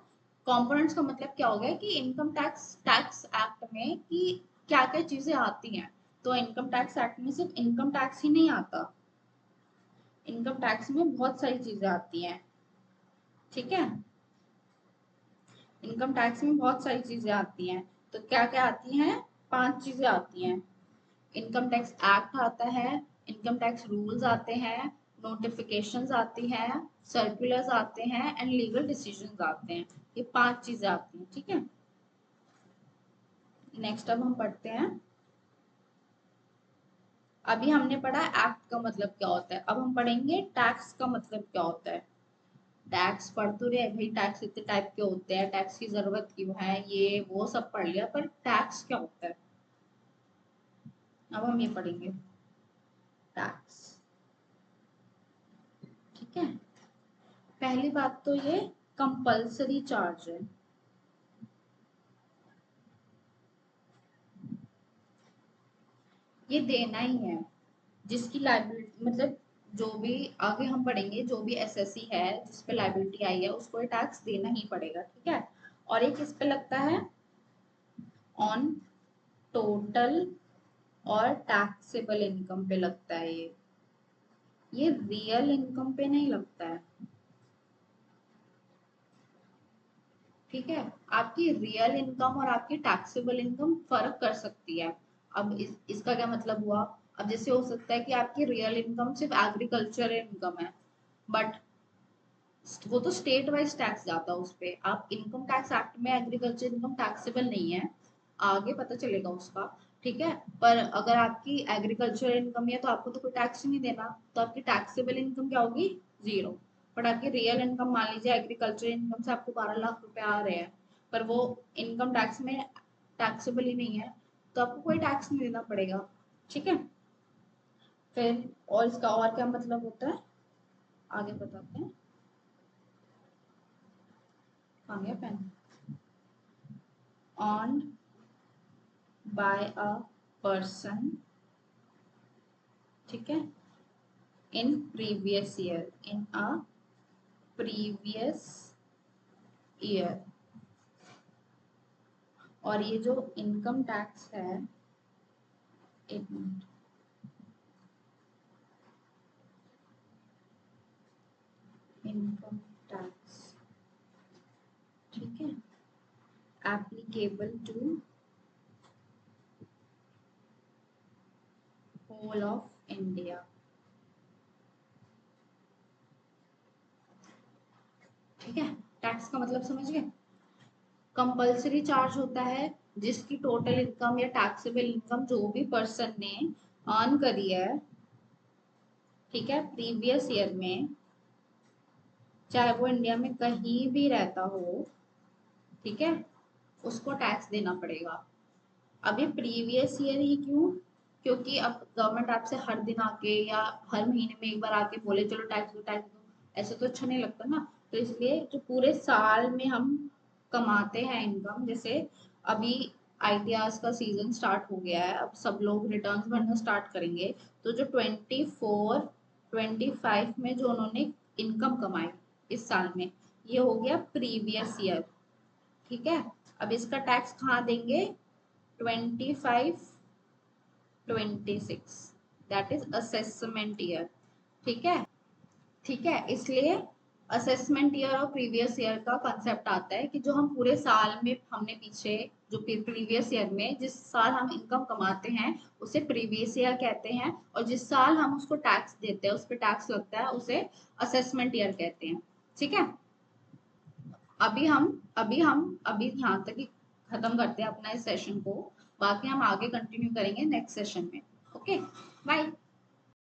कंपोनेंट्स का मतलब क्या हो गया कि इनकम टैक्स टैक्स एक्ट में कि क्या क्या चीजें आती हैं। तो इनकम टैक्स एक्ट में सिर्फ इनकम टैक्स ही नहीं आता, इनकम टैक्स में बहुत सारी चीजें आती हैं, ठीक है। इनकम टैक्स में बहुत सारी चीजें आती हैं। तो क्या क्या आती हैं? 5 चीजें आती हैं। इनकम टैक्स एक्ट आता है, इनकम टैक्स रूल्स आते हैं, नोटिफिकेशंस आती हैं, सर्कुलर्स आते हैं एंड लीगल डिसीजंस आते हैं। ये 5 चीजें आती हैं, ठीक है। नेक्स्ट अब हम पढ़ते हैं। अभी हमने पढ़ा एक्ट का मतलब क्या होता है, अब हम पढ़ेंगे टैक्स का मतलब क्या होता है। टैक्स पढ़ तो रहे भाई, टैक्स इतने टाइप के होते हैं, टैक्स की जरूरत क्यों है, ये वो सब पढ़ लिया, पर टैक्स क्या होता है अब हम ये पढ़ेंगे, टैक्स, ठीक है। पहली बात तो ये कंपल्सरी चार्ज है। ये देना ही है, जिसकी लाइबिलिटी मतलब जो भी आगे हम पढ़ेंगे, जो भी एसएससी है जिस पे लाइबिलिटी आई है उसको ये टैक्स देना ही पड़ेगा, ठीक है। और ये किस पे लगता है? ऑन टोटल और टैक्सेबल इनकम पे लगता है ये रियल इनकम पे नहीं लगता है, ठीक है। आपकी रियल इनकम और आपकी टैक्सेबल इनकम फर्क कर सकती है। अब इसका क्या मतलब हुआ? अब जैसे हो सकता है कि आपकी रियल इनकम सिर्फ एग्रीकल्चर इनकम है, बट वो तो स्टेट वाइज टैक्स जाता है उस पे। आप इनकम टैक्स एक्ट में एग्रीकल्चर इनकम टैक्सेबल नहीं है, आगे पता चलेगा उसका, ठीक है। पर अगर आपकी एग्रीकल्चर इनकम है तो आपको तो कोई टैक्स ही नहीं देना, तो आपकी टैक्सेबल इनकम क्या होगी? 0। बट आपकी रियल इनकम, मान लीजिए एग्रीकल्चर इनकम से आपको 12 लाख रुपए आ रहे हैं, पर वो इनकम टैक्स में टैक्सेबल ही नहीं है, तो आपको कोई टैक्स नहीं देना पड़ेगा, ठीक है। फिर और इसका और क्या मतलब होता है, आगे बताते हैं। कहाँ गया pen? earned by a person, ठीक है, in previous year, in a previous year। और ये जो इनकम टैक्स है, एक मिनट, इनकम टैक्स, ठीक है, applicable to whole of India, ठीक है। टैक्स का मतलब समझ गए? कंपल्सरी चार्ज होता है जिसकी टोटल इनकम या टैक्सेबल इनकम जो भी पर्सन ने अर्न करी है, ठीक है, प्रीवियस ईयर में, चाहे वो इंडिया में कहीं भी रहता हो, ठीक है, उसको टैक्स देना पड़ेगा। अब ये प्रीवियस ईयर ही क्यों? क्योंकि अब गवर्नमेंट आपसे हर दिन आके या हर महीने में एक बार आके बोले चलो टैक्स दो टैक्स दो, ऐसे तो अच्छा नहीं लगता ना। तो इसलिए जो पूरे साल में हम कमाते हैं इनकम, जैसे अभी आईटीआर का सीजन स्टार्ट हो गया है, अब सब लोग रिटर्न्स भरना स्टार्ट करेंगे, तो जो 24-25 में जो उन्होंने इनकम कमाई इस साल में, ये हो गया प्रीवियस ईयर, ठीक है। अब इसका टैक्स कहाँ देंगे? 25-26, दैट इज असेसमेंट ईयर, ठीक है, ठीक है। इसलिए असेसमेंट ईयर और प्रीवियस ईयर का कंसेप्ट आता है कि जो हम पूरे साल में हमने पीछे जो प्रीवियस ईयर में जिस साल हम इनकम कमाते हैं उसे प्रीवियस ईयर कहते हैं, और जिस साल हम उसको टैक्स देते हैं, उस पर टैक्स लगता है, उसे असेसमेंट ईयर कहते हैं, ठीक है। अभी यहाँ तक ही खत्म करते हैं अपना इस सेशन को, बाकी हम आगे कंटिन्यू करेंगे नेक्स्ट सेशन में। Okay, bye.